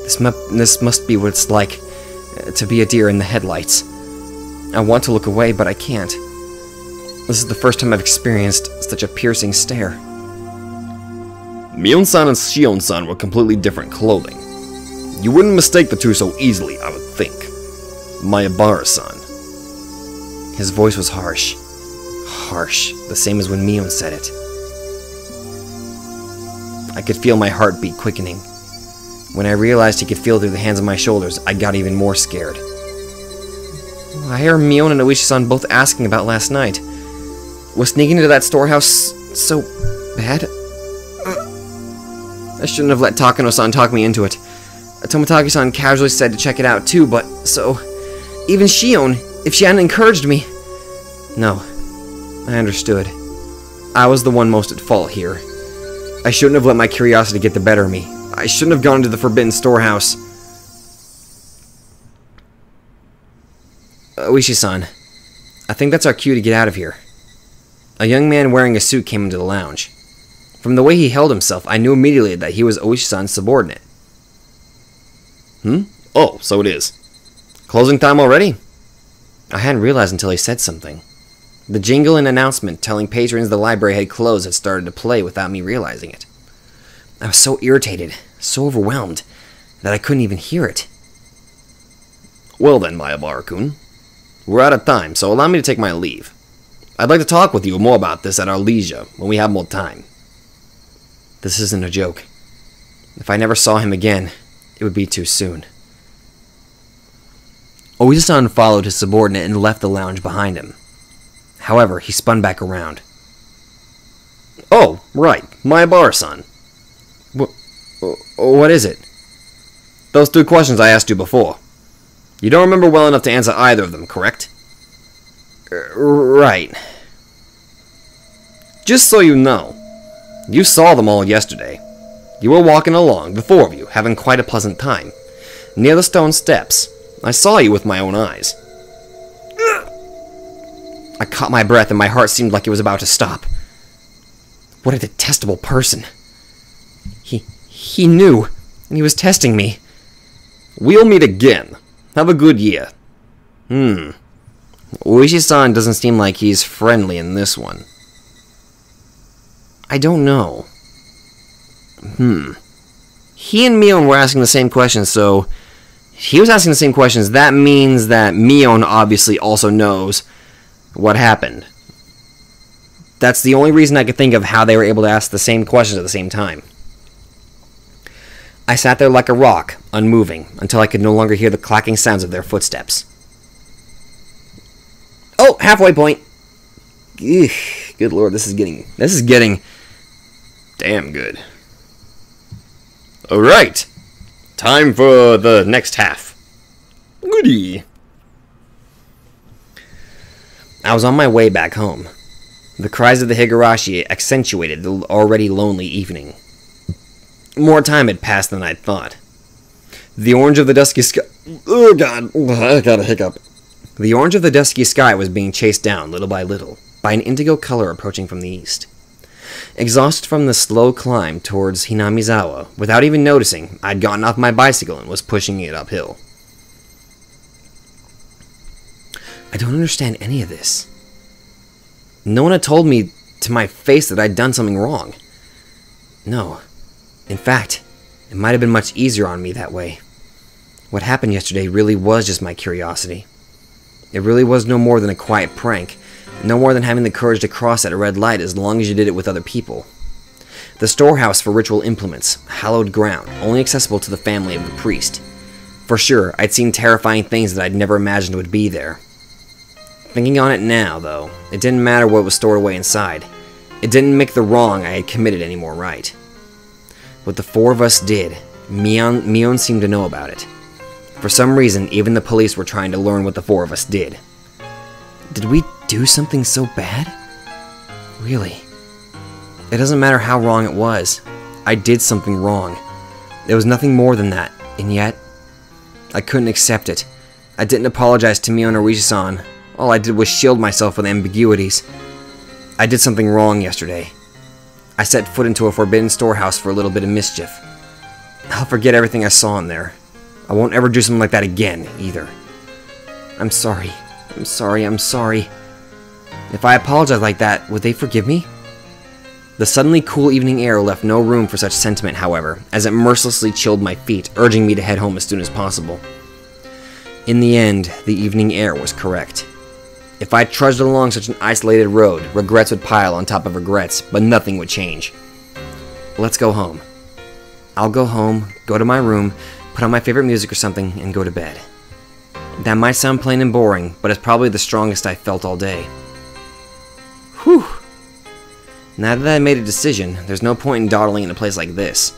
This must be what it's like to be a deer in the headlights. I want to look away, but I can't. This is the first time I've experienced such a piercing stare. Mion-san and Shion-san were completely different clothing. You wouldn't mistake the two so easily, I would think. Mayabara-san. His voice was harsh. Harsh, the same as when Mion said it. I could feel my heartbeat quickening. When I realized he could feel through the hands of my shoulders, I got even more scared. I hear Mion and Oishi-san both asking about last night. Was sneaking into that storehouse so bad? I shouldn't have let Takano-san talk me into it. Tomotage-san casually said to check it out too, but so... Even Shion, if she hadn't encouraged me... No, I understood. I was the one most at fault here. I shouldn't have let my curiosity get the better of me. I shouldn't have gone into the forbidden storehouse. Oishi-san, I think that's our cue to get out of here. A young man wearing a suit came into the lounge. From the way he held himself, I knew immediately that he was Oishi-san's subordinate. Oh, so it is. Closing time already? I hadn't realized until he said something. The jingle and announcement telling patrons the library had closed had started to play without me realizing it. I was so irritated, so overwhelmed, that I couldn't even hear it. Well then, Mayabara-kun. We're out of time, so allow me to take my leave. I'd like to talk with you more about this at our leisure, when we have more time. This isn't a joke. If I never saw him again, it would be too soon. Oishi-san followed his subordinate and left the lounge behind him. However, he spun back around. Oh, right, Mayabara-san. What is it? Those two questions I asked you before. You don't remember well enough to answer either of them, correct? Right. Just so you know, you saw them all yesterday. You were walking along, the four of you, having quite a pleasant time. Near the stone steps, I saw you with my own eyes. I caught my breath and my heart seemed like it was about to stop. What a detestable person. He knew, and he was testing me. We'll meet again. Have a good year. Oishi-san doesn't seem like he's friendly in this one. I don't know. He and Mion were asking the same questions, so... He was asking the same questions. That means that Mion obviously also knows what happened. That's the only reason I could think of how they were able to ask the same questions at the same time. I sat there like a rock, unmoving, until I could no longer hear the clacking sounds of their footsteps. Oh, halfway point. Ugh, good lord, this is getting damn good. Alright, time for the next half. Goody. I was on my way back home. The cries of the Higurashi accentuated the already lonely evening. More time had passed than I'd thought. The orange of the dusky sky... Oh god, I got a hiccup. The orange of the dusky sky was being chased down, little by little, by an indigo color approaching from the east. Exhausted from the slow climb towards Hinamizawa, without even noticing, I'd gotten off my bicycle and was pushing it uphill. I don't understand any of this. No one had told me to my face that I'd done something wrong. No. In fact, it might have been much easier on me that way. What happened yesterday really was just my curiosity. It really was no more than a quiet prank, no more than having the courage to cross at a red light as long as you did it with other people. The storehouse for ritual implements, hallowed ground, only accessible to the family of the priest. For sure, I'd seen terrifying things that I'd never imagined would be there. Thinking on it now, though, it didn't matter what was stored away inside. It didn't make the wrong I had committed any more right. What the four of us did, Mion seemed to know about it. For some reason, even the police were trying to learn what the four of us did. Did we do something so bad? Really? It doesn't matter how wrong it was. I did something wrong. There was nothing more than that, and yet, I couldn't accept it. I didn't apologize to Mion or Oishi-san. All I did was shield myself with ambiguities. I did something wrong yesterday. I set foot into a forbidden storehouse for a little bit of mischief. I'll forget everything I saw in there. I won't ever do something like that again, either. I'm sorry. I'm sorry. I'm sorry. If I apologize like that, would they forgive me? The suddenly cool evening air left no room for such sentiment, however, as it mercilessly chilled my feet, urging me to head home as soon as possible. In the end, the evening air was correct. If I trudged along such an isolated road, regrets would pile on top of regrets, but nothing would change. Let's go home. I'll go home, go to my room, put on my favorite music or something, and go to bed. That might sound plain and boring, but it's probably the strongest I've felt all day. Whew! Now that I made a decision, there's no point in dawdling in a place like this.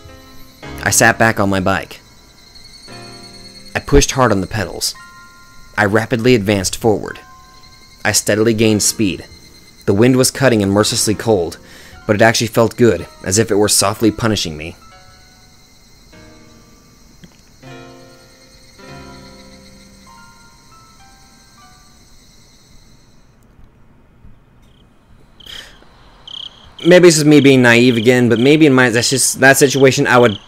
I sat back on my bike. I pushed hard on the pedals. I rapidly advanced forward. I steadily gained speed. The wind was cutting and mercilessly cold, but it actually felt good, as if it were softly punishing me. Maybe this is me being naive again, but maybe in that situation, I would...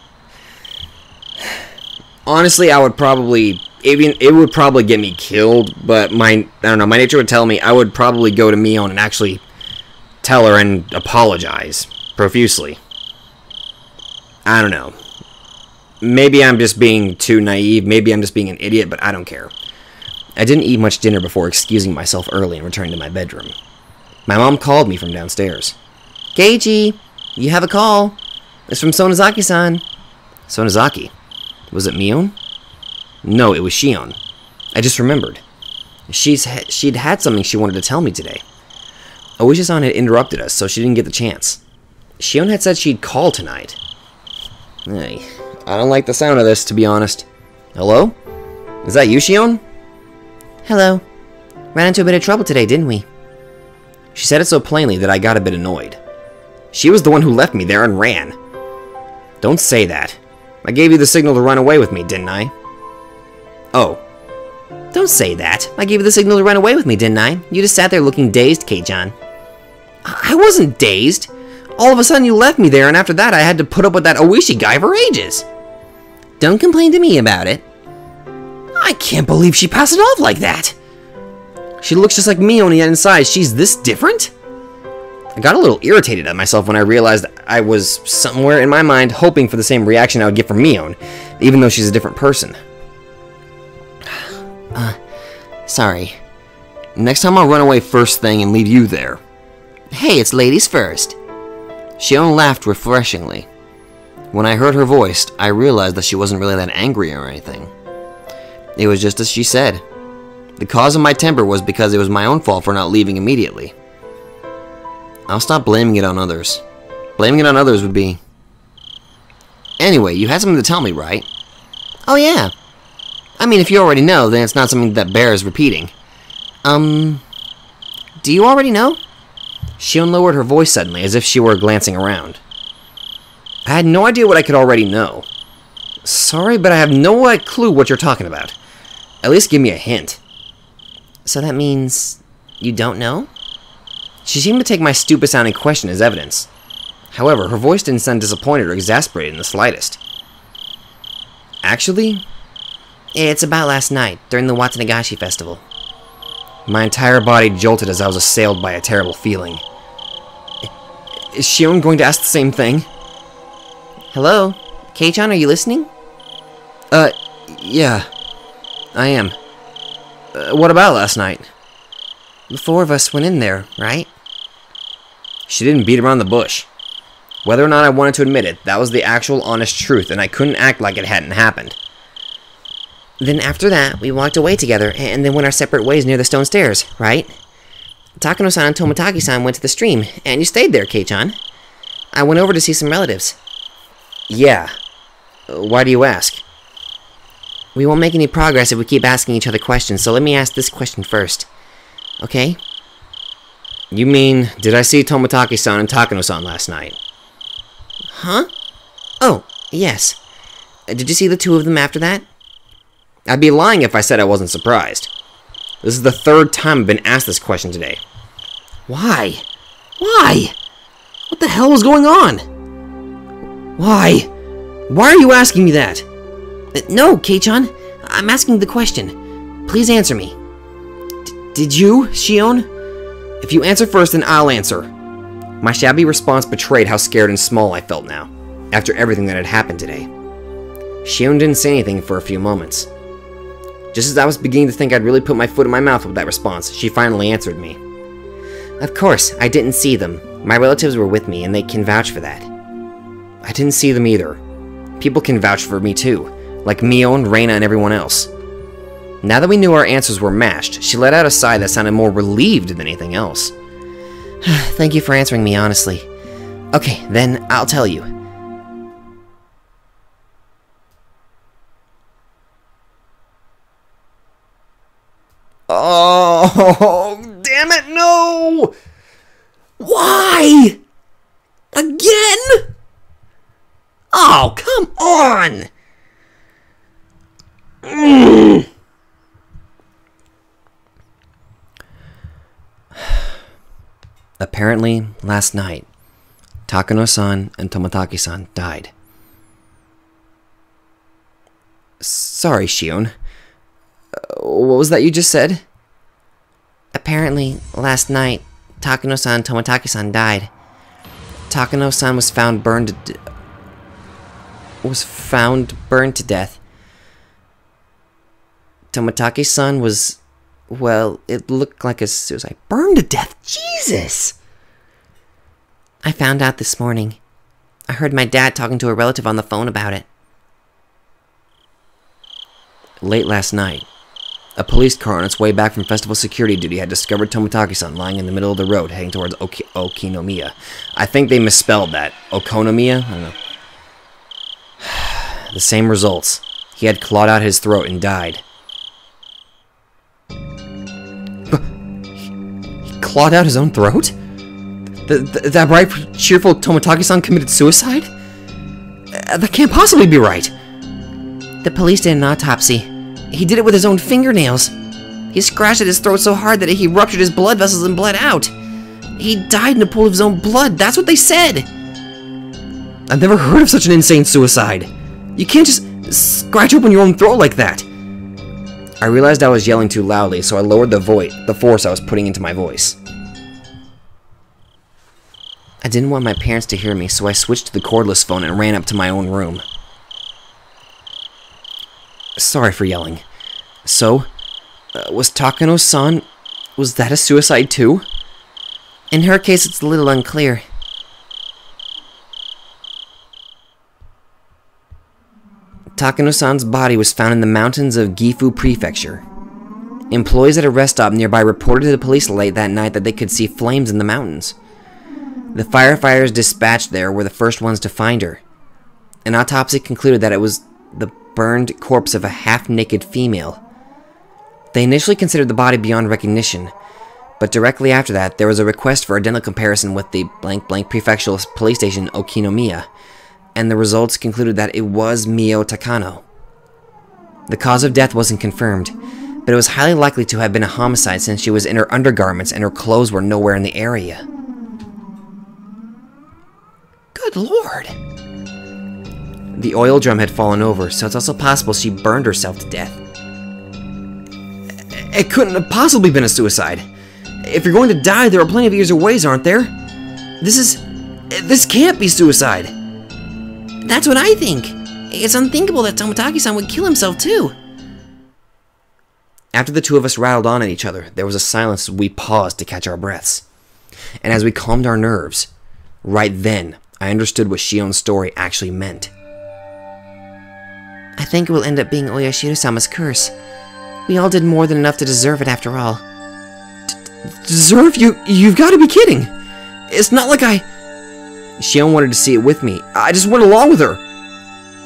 Honestly, I would probably... It would probably get me killed, but I don't know, my nature would tell me I would probably go to Mion and actually tell her and apologize profusely. I don't know. Maybe I'm just being too naive, maybe I'm just being an idiot, but I don't care. I didn't eat much dinner before excusing myself early and returning to my bedroom. My mom called me from downstairs. Keiji, you have a call. It's from Sonozaki-san. Sonozaki? Was it Mion? No, it was Shion. I just remembered. She'd had something she wanted to tell me today. Oishi-san had interrupted us, so she didn't get the chance. Shion had said she'd call tonight. Hey, I don't like the sound of this, to be honest. Hello? Is that you, Shion? Hello. Ran into a bit of trouble today, didn't we? She said it so plainly that I got a bit annoyed. She was the one who left me there and ran. Don't say that. I gave you the signal to run away with me, didn't I? Oh. Don't say that. I gave you the signal to run away with me, didn't I? You just sat there looking dazed, Kei-chan. I wasn't dazed. All of a sudden you left me there, and after that I had to put up with that Oishi guy for ages. Don't complain to me about it. I can't believe she passed it off like that. She looks just like me, only inside she's this different? I got a little irritated at myself when I realized I was somewhere in my mind hoping for the same reaction I would get from Mion, even though she's a different person. Sorry. Next time I'll run away first thing and leave you there. Hey, it's ladies first. Shion laughed refreshingly. When I heard her voice, I realized that she wasn't really that angry or anything. It was just as she said. The cause of my temper was because it was my own fault for not leaving immediately. I'll stop blaming it on others. Blaming it on others would be... Anyway, you had something to tell me, right? Oh yeah. I mean, if you already know, then it's not something that bears repeating. Do you already know? Shion lowered her voice suddenly, as if she were glancing around. I had no idea what I could already know. Sorry, but I have no clue what you're talking about. At least give me a hint. So that means... you don't know? She seemed to take my stupid-sounding question as evidence. However, her voice didn't sound disappointed or exasperated in the slightest. Actually... it's about last night, during the Watanagashi festival. My entire body jolted as I was assailed by a terrible feeling. Is Shion going to ask the same thing? Hello? Kei-chan, are you listening? Yeah. I am. What about last night? The four of us went in there, right? She didn't beat around the bush. Whether or not I wanted to admit it, that was the actual honest truth, and I couldn't act like it hadn't happened. Then after that, we walked away together, and then went our separate ways near the stone stairs, right? Takano-san and Toмотaki-san went to the stream, and you stayed there, Kei-chan. I went over to see some relatives. Yeah. Why do you ask? We won't make any progress if we keep asking each other questions, so let me ask this question first. Okay? You mean, did I see Toмотaki-san and Takano-san last night? Huh? Oh, yes. Did you see the two of them after that? I'd be lying if I said I wasn't surprised. This is the third time I've been asked this question today. Why? Why? What the hell was going on? Why? Why are you asking me that? No, Kei-chan. I'm asking the question. Please answer me. Did you, Shion? If you answer first, then I'll answer. My shabby response betrayed how scared and small I felt now, after everything that had happened today. Shion didn't say anything for a few moments. Just as I was beginning to think I'd really put my foot in my mouth with that response, she finally answered me. Of course, I didn't see them. My relatives were with me, and they can vouch for that. I didn't see them either. People can vouch for me too, like Mion, Reina, and everyone else. Now that we knew our answers were matched, she let out a sigh that sounded more relieved than anything else. Thank you for answering me honestly. Okay, then I'll tell you. Oh, damn it, no! Why? Again? Oh, come on! Apparently, last night, Takano-san and Toмотaki-san died. Sorry, Shion. What was that you just said? Apparently, last night, Takano-san and Toмотaki-san died. Takano-san was found burned to death. Toмотaki-san was, well, it looked like a suicide. Burned to death? Jesus! I found out this morning. I heard my dad talking to a relative on the phone about it. Late last night, a police car on its way back from festival security duty had discovered Toмотaki-san lying in the middle of the road heading towards Okinomiya. I think they misspelled that. Okonomiya? I don't know. The same results. He had clawed out his throat and died. He clawed out his own throat? That bright, cheerful Toмотaki-san committed suicide? That can't possibly be right. The police did an autopsy. He did it with his own fingernails. He scratched at his throat so hard that he ruptured his blood vessels and bled out. He died in a pool of his own blood. That's what they said. I've never heard of such an insane suicide. You can't just scratch open your own throat like that. I realized I was yelling too loudly, so I lowered the force I was putting into my voice. I didn't want my parents to hear me, so I switched to the cordless phone and ran up to my own room. Sorry for yelling. So, was Takano-san, was that a suicide too? In her case, it's a little unclear. Takano-san's body was found in the mountains of Gifu Prefecture. Employees at a rest stop nearby reported to the police late that night that they could see flames in the mountains. The firefighters dispatched there were the first ones to find her. An autopsy concluded that it was the burned corpse of a half-naked female. They initially considered the body beyond recognition, but directly after that, there was a request for a dental comparison with the blank prefectural police station Okinomiya, and the results concluded that it was Mio Takano. The cause of death wasn't confirmed, but it was highly likely to have been a homicide since she was in her undergarments and her clothes were nowhere in the area. Good lord! The oil drum had fallen over, so it's also possible she burned herself to death. It couldn't have possibly been a suicide. If you're going to die, there are plenty of easier ways, aren't there? This can't be suicide. That's what I think. It's unthinkable that Toмотaki-san would kill himself too. After the two of us rattled on at each other, there was a silence as we paused to catch our breaths. And as we calmed our nerves, right then, I understood what Shion's story actually meant. I think it will end up being Oyashiro-Sama's curse. We all did more than enough to deserve it after all. Deserve? You've got to be kidding! It's not like I... Shion wanted to see it with me. I just went along with her.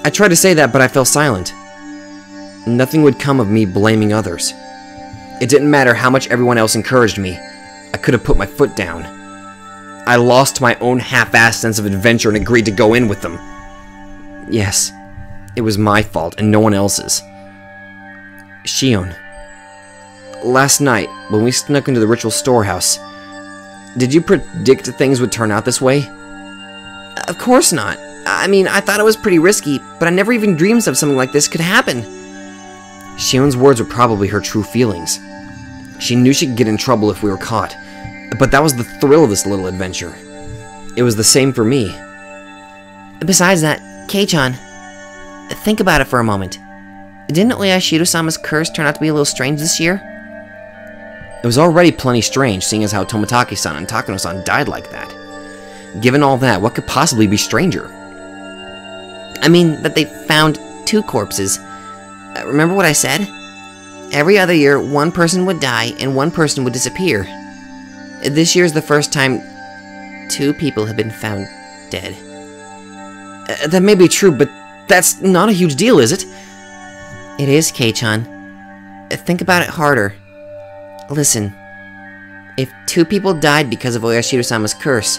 I tried to say that, but I fell silent. Nothing would come of me blaming others. It didn't matter how much everyone else encouraged me. I could have put my foot down. I lost my own half-assed sense of adventure and agreed to go in with them. Yes, it was my fault and no one else's. Shion, last night, when we snuck into the ritual storehouse, did you predict things would turn out this way? Of course not. I mean, I thought it was pretty risky, but I never even dreamed of something like this could happen. Shion's words were probably her true feelings. She knew she could get in trouble if we were caught, but that was the thrill of this little adventure. It was the same for me. Besides that, Kei-chan, think about it for a moment. Didn't Oyashiro-sama's curse turn out to be a little strange this year? It was already plenty strange, seeing as how Tomotaki-san and Takano-san died like that. Given all that, what could possibly be stranger? I mean, that they found 2 corpses. Remember what I said? Every other year, one person would die and one person would disappear. This year is the first time 2 people have been found dead. That may be true, but that's not a huge deal, is it? It is, Kei-chan. Think about it harder. Listen, if 2 people died because of Oyashiro-sama's curse,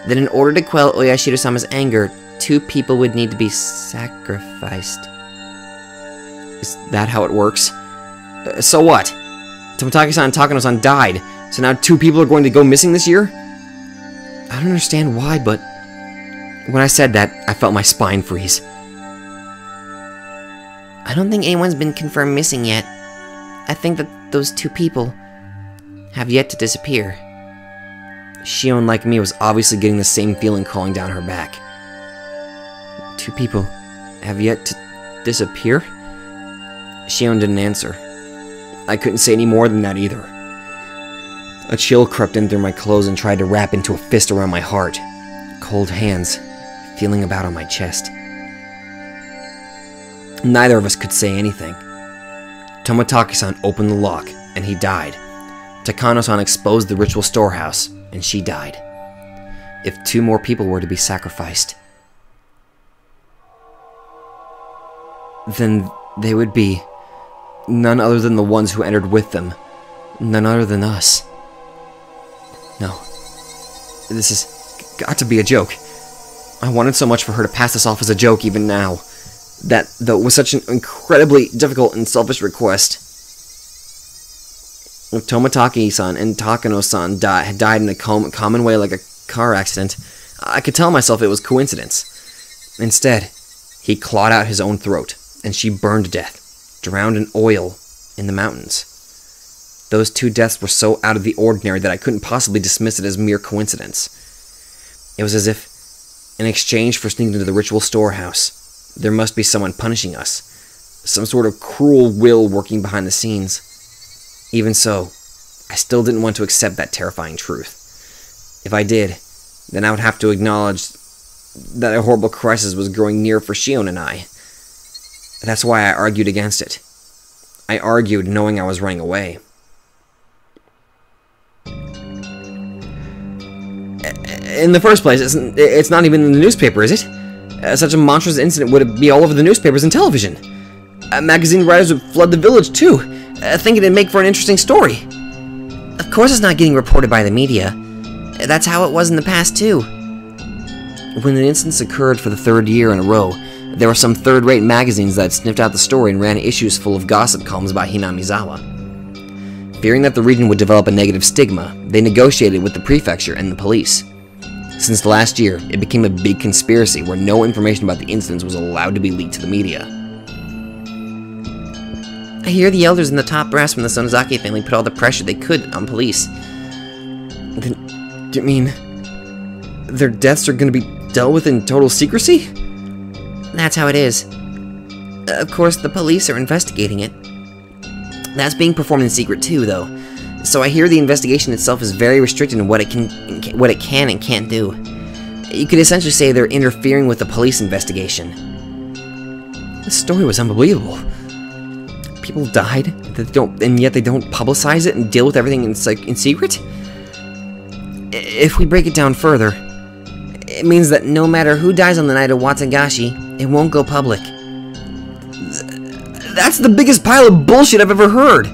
then in order to quell Oyashiro-sama's anger, 2 people would need to be sacrificed. Is that how it works? So what? Tomotaki-san and Takano-san died, so now 2 people are going to go missing this year? I don't understand why, but when I said that, I felt my spine freeze. I don't think anyone's been confirmed missing yet. I think that those 2 people have yet to disappear. Shion, like me, was obviously getting the same feeling crawling down her back. 2 people have yet to disappear? Shion didn't answer. I couldn't say any more than that either. A chill crept in through my clothes and tried to wrap into a fist around my heart. Cold hands feeling about on my chest. Neither of us could say anything. Tomotaki-san opened the lock, and he died. Takano-san exposed the ritual storehouse, and she died. If 2 more people were to be sacrificed, then they would be none other than the ones who entered with them. None other than us. No. This has got to be a joke. I wanted so much for her to pass this off as a joke even now. That, though, was such an incredibly difficult and selfish request. If Tomotaki-san and Takano-san had died in a common way like a car accident, I could tell myself it was coincidence. Instead, he clawed out his own throat, and she burned to death, drowned in oil in the mountains. Those 2 deaths were so out of the ordinary that I couldn't possibly dismiss it as mere coincidence. It was as if, in exchange for sneaking into the ritual storehouse, there must be someone punishing us, some sort of cruel will working behind the scenes. Even so, I still didn't want to accept that terrifying truth. If I did, then I would have to acknowledge that a horrible crisis was growing near for Shion and I. That's why I argued against it. I argued knowing I was running away. In the first place, it's not even in the newspaper, is it? Such a monstrous incident would be all over the newspapers and television. Magazine writers would flood the village, too, thinking it'd make for an interesting story. Of course it's not getting reported by the media. That's how it was in the past, too. When the incidents occurred for the 3rd year in a row, there were some third-rate magazines that sniffed out the story and ran issues full of gossip columns about Hinamizawa. Fearing that the region would develop a negative stigma, they negotiated with the prefecture and the police. Since last year, it became a big conspiracy where no information about the incidents was allowed to be leaked to the media. I hear the elders and the top brass from the Sonozaki family put all the pressure they could on police. Then, do you mean their deaths are going to be dealt with in total secrecy? That's how it is. Of course, the police are investigating it. That's being performed in secret too, though. So I hear the investigation itself is very restricted in what it can and can't do. You could essentially say they're interfering with the police investigation. This story was unbelievable. People died, and yet they don't publicize it and deal with everything in secret? If we break it down further, it means that no matter who dies on the night of Watanagashi, it won't go public. That's the biggest pile of bullshit I've ever heard!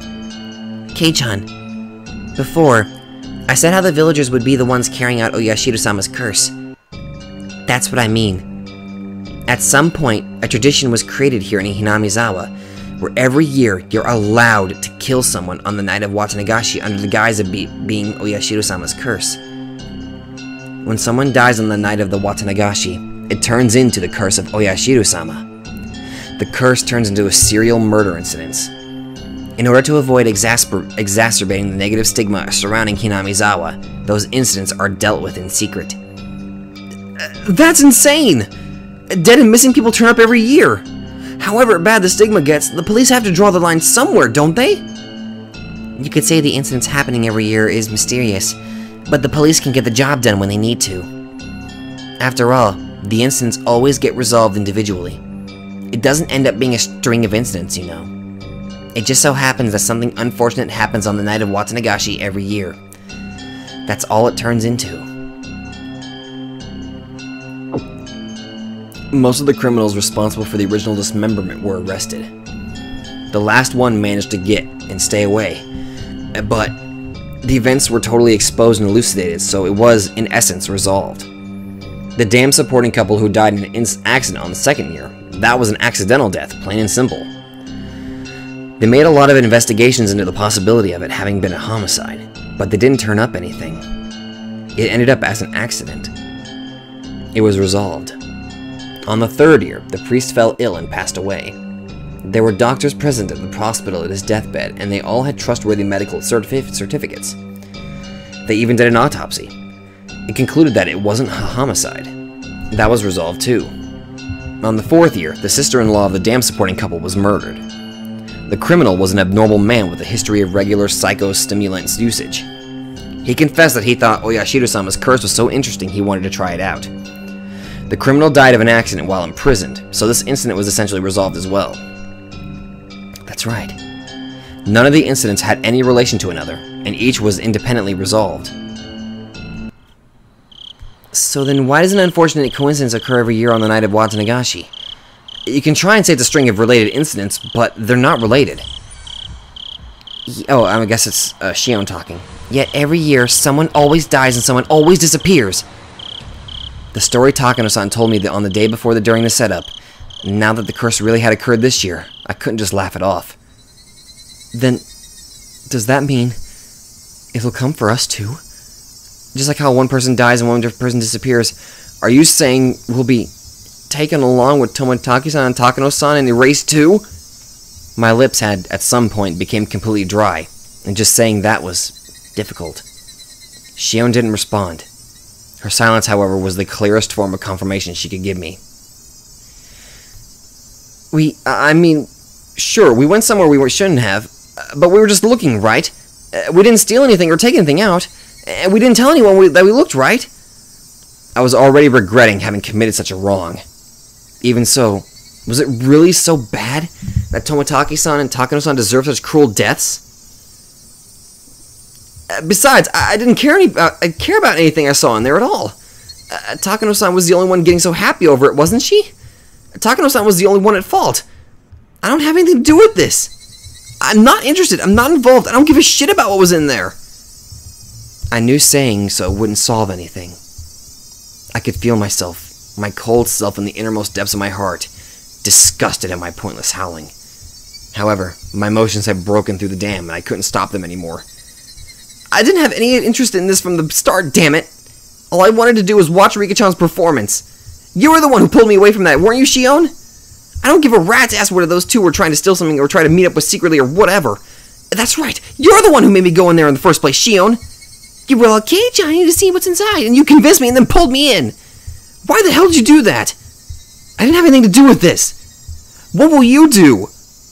Kei-chan, before, I said how the villagers would be the ones carrying out Oyashiro-Sama's curse. That's what I mean. At some point, a tradition was created here in Hinamizawa, where every year you're allowed to kill someone on the night of Watanagashi under the guise of being Oyashiro-Sama's curse. When someone dies on the night of the Watanagashi, it turns into the curse of Oyashiro-sama. The curse turns into a serial murder incident. In order to avoid exacerbating the negative stigma surrounding Hinamizawa, those incidents are dealt with in secret. That's insane! Dead and missing people turn up every year. However bad the stigma gets, the police have to draw the line somewhere, don't they? You could say the incidents happening every year is mysterious, but the police can get the job done when they need to. After all, the incidents always get resolved individually. It doesn't end up being a string of incidents, you know. It just so happens that something unfortunate happens on the night of Watanagashi every year. That's all it turns into. Most of the criminals responsible for the original dismemberment were arrested. The last one managed to get and stay away, but the events were totally exposed and elucidated, so it was, in essence, resolved. The dam supporting couple who died in an accident on the second year, that was an accidental death, plain and simple. They made a lot of investigations into the possibility of it having been a homicide, but they didn't turn up anything. It ended up as an accident. It was resolved. On the third year, the priest fell ill and passed away. There were doctors present at the hospital at his deathbed, and they all had trustworthy medical certificates. They even did an autopsy. It concluded that it wasn't a homicide. That was resolved too. On the fourth year, the sister-in-law of the dam-supporting couple was murdered. The criminal was an abnormal man with a history of regular psychostimulants usage. He confessed that he thought Oyashiro-sama's curse was so interesting he wanted to try it out. The criminal died of an accident while imprisoned, so this incident was essentially resolved as well. That's right. None of the incidents had any relation to another, and each was independently resolved. So then why does an unfortunate coincidence occur every year on the night of Watanagashi? You can try and say it's a string of related incidents, but they're not related. Oh, I guess it's Shion talking. Yet every year, someone always dies and someone always disappears. The story Takano-san told me that on the day before during the setup. Now that the curse really had occurred this year, I couldn't just laugh it off. Then, does that mean it'll come for us too? Just like how one person dies and one person disappears, are you saying we'll be taken along with Tomotaki-san and Takano-san and erased too? My lips had, at some point, became completely dry, and just saying that was difficult. Shion didn't respond. Her silence, however, was the clearest form of confirmation she could give me. I mean, sure, we went somewhere we shouldn't have, but we were just looking, right? We didn't steal anything or take anything out, and we didn't tell anyone that we looked right. I was already regretting having committed such a wrong. Even so, was it really so bad that Tomotaki-san and Takano-san deserve such cruel deaths? Besides, I didn't care about anything I saw in there at all. Takano-san was the only one getting so happy over it, wasn't she? Takano-san was the only one at fault. I don't have anything to do with this. I'm not interested. I'm not involved. I don't give a shit about what was in there. I knew saying so wouldn't solve anything. I could feel myself, my cold self in the innermost depths of my heart, disgusted at my pointless howling. However, my emotions had broken through the dam, and I couldn't stop them anymore. I didn't have any interest in this from the start, damn it! All I wanted to do was watch Rika-chan's performance. You were the one who pulled me away from that, weren't you, Shion? I don't give a rat's ass whether those two were trying to steal something or try to meet up with secretly or whatever. That's right, you're the one who made me go in there in the first place, Shion! You were like, okay, Johnny, to see what's inside, and you convinced me and then pulled me in. Why the hell did you do that? I didn't have anything to do with this. What will you do?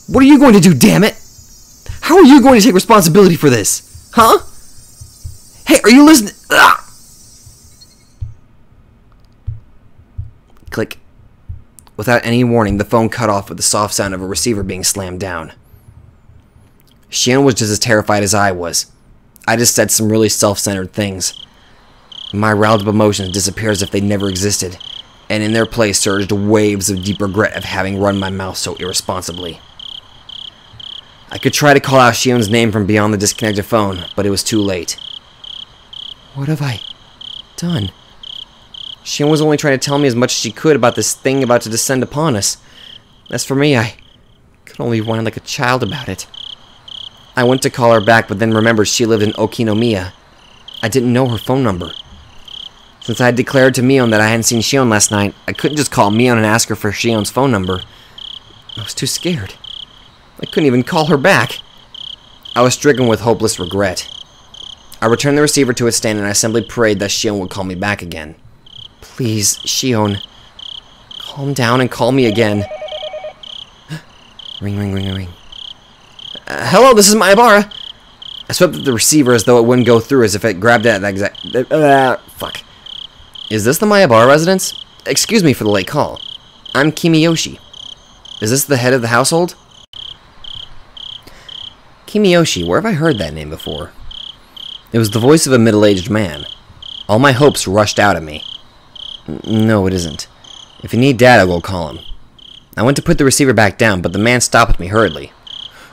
What are you going to do, damn it? How are you going to take responsibility for this? Huh? Hey, are you listening? Ugh. Click. Without any warning, the phone cut off with the soft sound of a receiver being slammed down. Shion was just as terrified as I was. I just said some really self-centered things. My riled up emotions disappeared as if they never existed, and in their place surged waves of deep regret of having run my mouth so irresponsibly. I could try to call out Shion's name from beyond the disconnected phone, but it was too late. What have I done? Shion was only trying to tell me as much as she could about this thing about to descend upon us. As for me, I could only whine like a child about it. I went to call her back, but then remembered she lived in Okinomiya. I didn't know her phone number. Since I had declared to Mion that I hadn't seen Shion last night, I couldn't just call Mion and ask her for Shion's phone number. I was too scared. I couldn't even call her back. I was stricken with hopeless regret. I returned the receiver to its stand and I simply prayed that Shion would call me back again. Please, Shion, calm down and call me again. Ring, ring, ring, ring, ring. Hello, this is Maibara. I swept at the receiver as though it wouldn't go through, as if it grabbed at that exact... fuck. Is this the Maibara residence? Excuse me for the late call. I'm Kimiyoshi. Is this the head of the household? Kimiyoshi, where have I heard that name before? It was the voice of a middle-aged man. All my hopes rushed out at me. No, it isn't. If you need Dad, I'll go call him. I went to put the receiver back down, but the man stopped me hurriedly.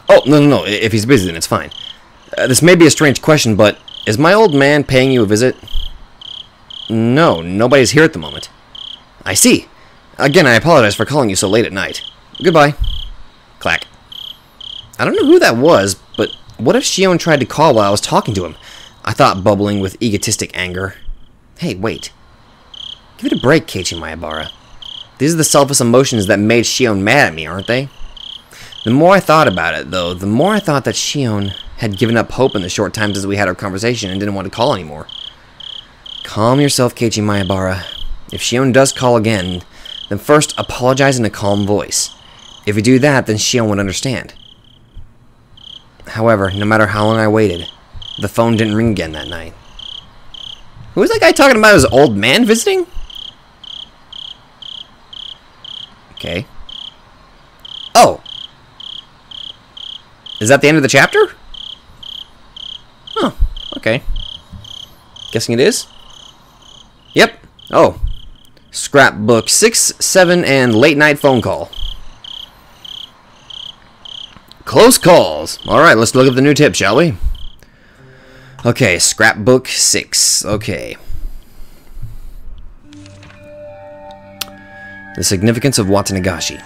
Oh, no. If he's busy, then it's fine. This may be a strange question, but is my old man paying you a visit? No, nobody's here at the moment. I see. Again, I apologize for calling you so late at night. Goodbye. Clack. I don't know who that was, but what if Shion tried to call while I was talking to him? I thought, bubbling with egotistic anger. Hey, wait. Give it a break, Keiichi Maibara. These are the selfish emotions that made Shion mad at me, aren't they? The more I thought about it, though, the more I thought that Shion had given up hope in the short time since we had our conversation and didn't want to call anymore. Calm yourself, Keiichi Maibara. If Shion does call again, then first apologize in a calm voice. If you do that, then Shion would understand. However, no matter how long I waited, the phone didn't ring again that night. Who was that guy talking about his old man visiting? Okay. Oh! Is that the end of the chapter? Oh, okay. Guessing it is? Yep. Oh. Scrapbook 6, 7, and late night phone call. Close calls. Alright, let's look at the new tip, shall we? Okay, scrapbook 6. Okay. The significance of Watanagashi.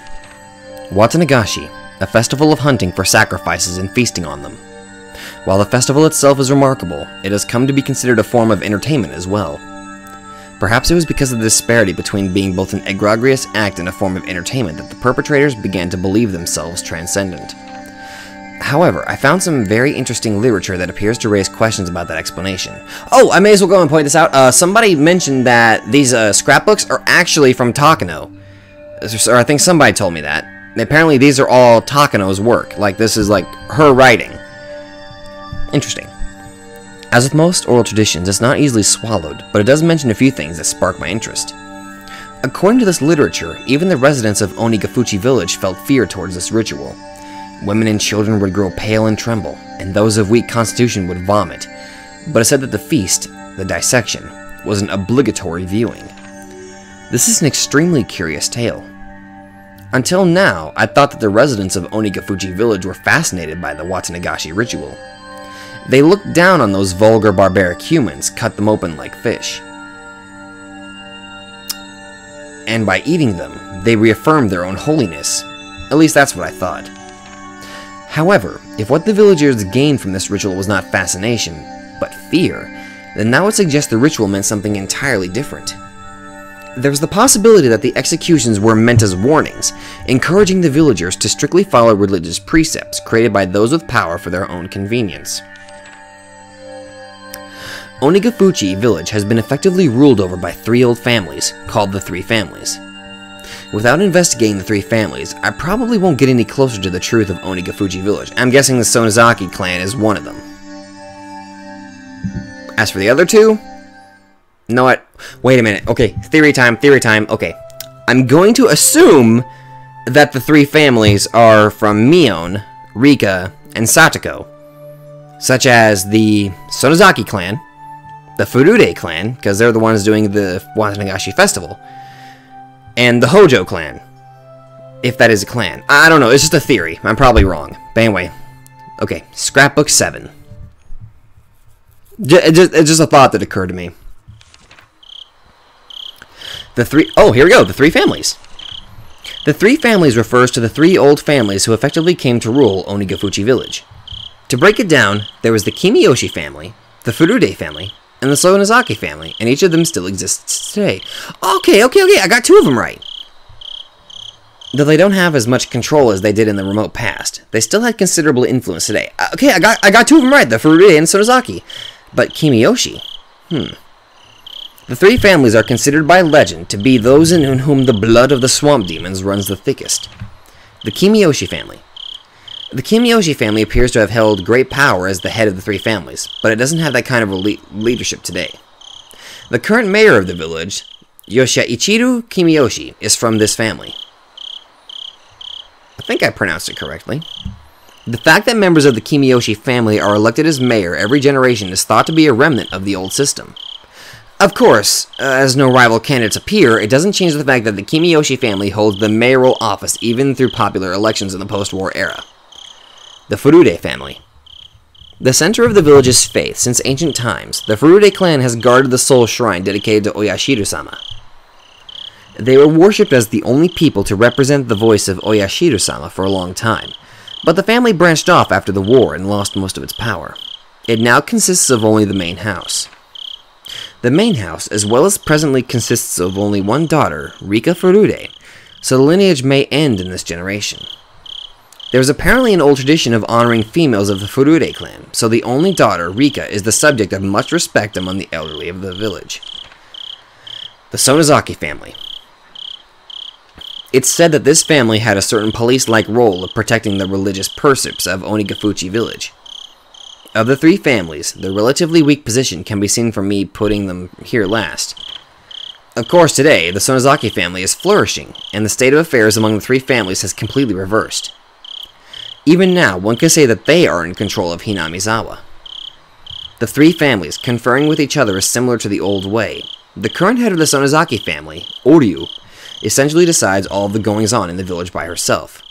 Watanagashi, a festival of hunting for sacrifices and feasting on them. While the festival itself is remarkable, it has come to be considered a form of entertainment as well. Perhaps it was because of the disparity between being both an egregious act and a form of entertainment that the perpetrators began to believe themselves transcendent. However, I found some very interesting literature that appears to raise questions about that explanation. Oh, I may as well go and point this out. Somebody mentioned that these scrapbooks are actually from Takano. Or I think somebody told me that. Apparently these are all Takano's work. Like, this is like her writing. Interesting. As with most oral traditions, it's not easily swallowed, but it does mention a few things that spark my interest. According to this literature, even the residents of Onigafuchi village felt fear towards this ritual. Women and children would grow pale and tremble, and those of weak constitution would vomit. But it said that the feast, the dissection, was an obligatory viewing. This is an extremely curious tale. Until now, I thought that the residents of Onigafuchi village were fascinated by the Watanagashi ritual. They looked down on those vulgar barbaric humans, cut them open like fish. And by eating them, they reaffirmed their own holiness. At least that's what I thought. However, if what the villagers gained from this ritual was not fascination, but fear, then that would suggest the ritual meant something entirely different. There was the possibility that the executions were meant as warnings, encouraging the villagers to strictly follow religious precepts created by those with power for their own convenience. Onigafuchi village has been effectively ruled over by 3 old families, called the Three Families. Without investigating the 3 families, I probably won't get any closer to the truth of Onigafuchi village. I'm guessing the Sonozaki clan is one of them. As for the other 2, know what? Wait a minute. Okay, theory time. Okay, I'm going to assume that the three families are from Mion, Rika, and Satoko, such as the Sonozaki clan, the Furude clan, because they're the ones doing the Watanagashi festival, and the Hojo clan, if that is a clan. I don't know, it's just a theory. I'm probably wrong. But anyway, okay, scrapbook 7. It's just a thought that occurred to me. Here we go, the three families. The three families refers to the three old families who effectively came to rule Onigafuchi village. To break it down, there was the Kimiyoshi family, the Furude family, and the Sonozaki family, and each of them still exists today. Okay, I got 2 of them right. Though they don't have as much control as they did in the remote past, they still had considerable influence today. Okay, I got 2 of them right, the Furude and Sonozaki. But Kimiyoshi? The three families are considered by legend to be those in whom the blood of the swamp demons runs the thickest. The Kimiyoshi family. The Kimiyoshi family appears to have held great power as the head of the three families, but it doesn't have that kind of leadership today. The current mayor of the village, Yoshihiro Kimiyoshi, is from this family. I think I pronounced it correctly. The fact that members of the Kimiyoshi family are elected as mayor every generation is thought to be a remnant of the old system. Of course, as no rival candidates appear, it doesn't change the fact that the Kimiyoshi family holds the mayoral office even through popular elections in the post-war era. The Furude family. The center of the village's faith since ancient times, the Furude clan has guarded the soul shrine dedicated to Oyashiro-sama. They were worshipped as the only people to represent the voice of Oyashiro-sama for a long time, but the family branched off after the war and lost most of its power. It now consists of only the main house. The main house, as well as presently consists of only one daughter, Rika Furude, so the lineage may end in this generation. There is apparently an old tradition of honoring females of the Furude clan, so the only daughter, Rika, is the subject of much respect among the elderly of the village. The Sonozaki family. It's said that this family had a certain police-like role of protecting the religious precepts of Onigafuchi village. Of the three families, their relatively weak position can be seen from me putting them here last. Of course, today, the Sonozaki family is flourishing, and the state of affairs among the three families has completely reversed. Even now, one can say that they are in control of Hinamizawa. The three families conferring with each other is similar to the old way. The current head of the Sonozaki family, Oryu, essentially decides all of the goings-on in the village by herself.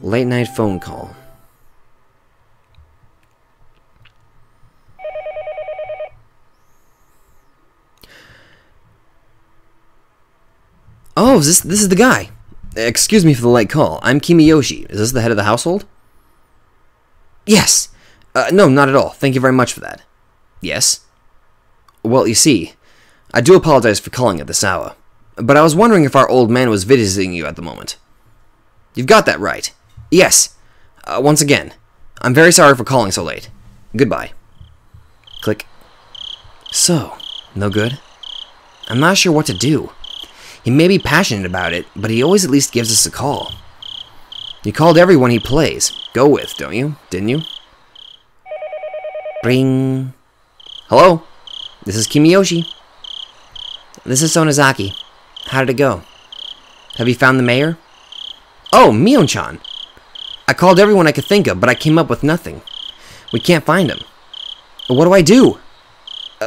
Late night phone call. Oh, this is the guy. Excuse me for the late call. I'm Kimiyoshi. Is this the head of the household? Yes. No, not at all. Thank you very much for that. Yes? Well, you see, I do apologize for calling at this hour, but I was wondering if our old man was visiting you at the moment. You've got that right. Yes. Once again, I'm very sorry for calling so late. Goodbye. Click. So, no good? I'm not sure what to do. He may be passionate about it, but he always at least gives us a call. You called everyone he plays. Go with, don't you? Didn't you? Ring. Hello? This is Kimiyoshi. This is Sonozaki. How did it go? Have you found the mayor? Oh, Mion-chan. I called everyone I could think of, but I came up with nothing. We can't find him. What do I do?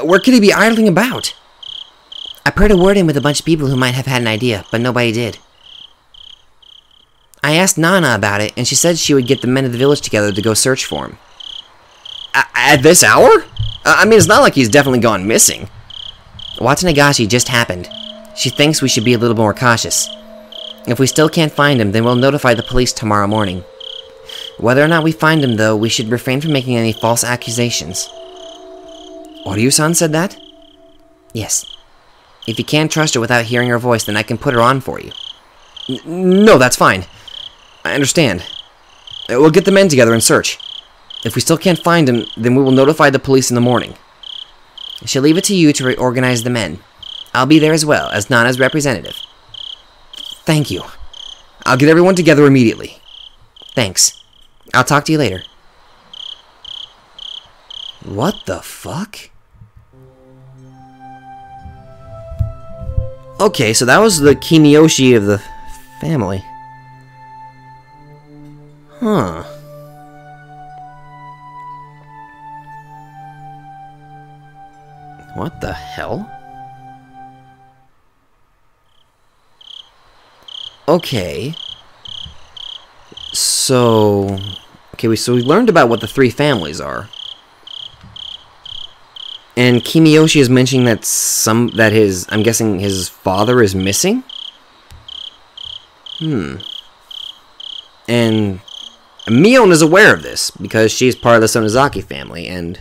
Where could he be idling about? I put a word in with a bunch of people who might have had an idea, but nobody did. I asked Nana about it, and she said she would get the men of the village together to go search for him. At this hour? I mean, it's not like he's definitely gone missing. Watanagashi just happened. She thinks we should be a little more cautious. If we still can't find him, then we'll notify the police tomorrow morning. Whether or not we find him, though, we should refrain from making any false accusations. Oryu-san said that? Yes. If you can't trust her without hearing her voice, then I can put her on for you. No, that's fine. I understand. We'll get the men together and search. If we still can't find him, then we will notify the police in the morning. I shall leave it to you to reorganize the men. I'll be there as well, as Nana's representative. Thank you. I'll get everyone together immediately. Thanks. I'll talk to you later. What the fuck? Okay, so that was the Kimiyoshi of the family. Huh. What the hell? Okay. So... Okay, so we learned about what the three families are. And Kimiyoshi is mentioning that I'm guessing his father is missing? And Mion is aware of this, because she's part of the Sonozaki family, and...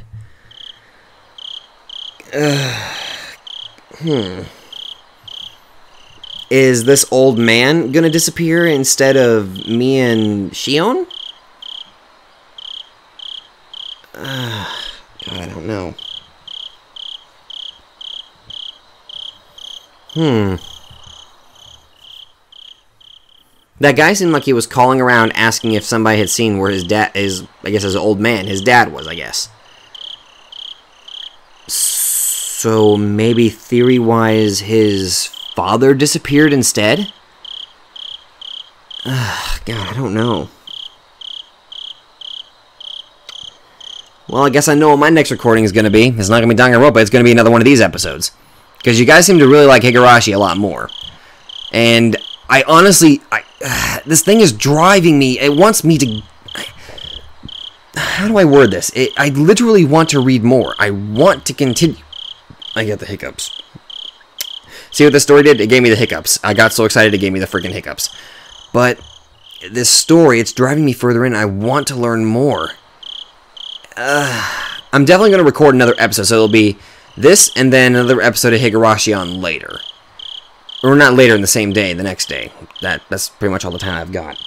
Is this old man gonna disappear instead of me and Shion? God, I don't know. That guy seemed like he was calling around asking if somebody had seen where his dad is, I guess as an old man, his dad was, I guess. So maybe theory-wise his father disappeared instead? God, I don't know. Well, I guess I know what my next recording is going to be. It's not going to be Danganronpa, it's going to be another one of these episodes. Because you guys seem to really like Higurashi a lot more. And I honestly... this thing is driving me. It wants me to... How do I word this? I literally want to read more. I want to continue... I get the hiccups. See what this story did? It gave me the hiccups. I got so excited it gave me the freaking hiccups. But this story, it's driving me further in. I want to learn more. I'm definitely going to record another episode, so it'll be this and then another episode of Higurashi on later. Or not later in the same day, the next day. That's pretty much all the time I've got.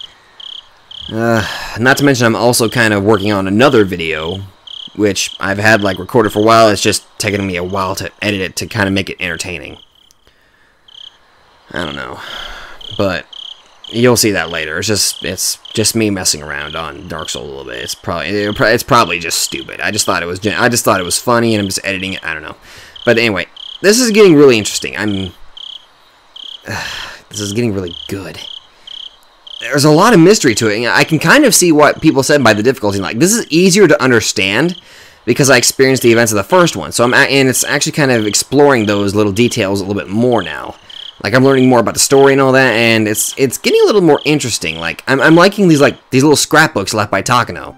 Not to mention I'm also kind of working on another video, which I've had like recorded for a while. It's just taking me a while to edit it to kind of make it entertaining. I don't know. But you'll see that later. It's just me messing around on Dark Souls a little bit. It's probably just stupid. I just thought it was funny and I'm just editing it. I don't know. But anyway, this is getting really interesting. This is getting really good. There's a lot of mystery to it. I can kind of see what people said by the difficulty. Like, this is easier to understand because I experienced the events of the first one. And it's actually kind of exploring those little details a little bit more now. Like, I'm learning more about the story and all that, and it's getting a little more interesting. Like, I'm liking these little scrapbooks left by Takano.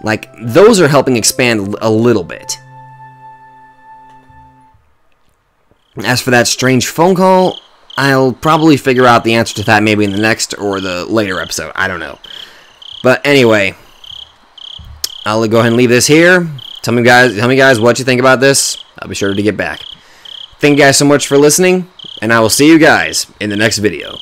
Like, those are helping expand a little bit. As for that strange phone call, I'll probably figure out the answer to that maybe in the next or the later episode. I don't know. But anyway, I'll go ahead and leave this here. Tell me guys what you think about this. I'll be sure to get back. Thank you guys so much for listening, and I will see you guys in the next video.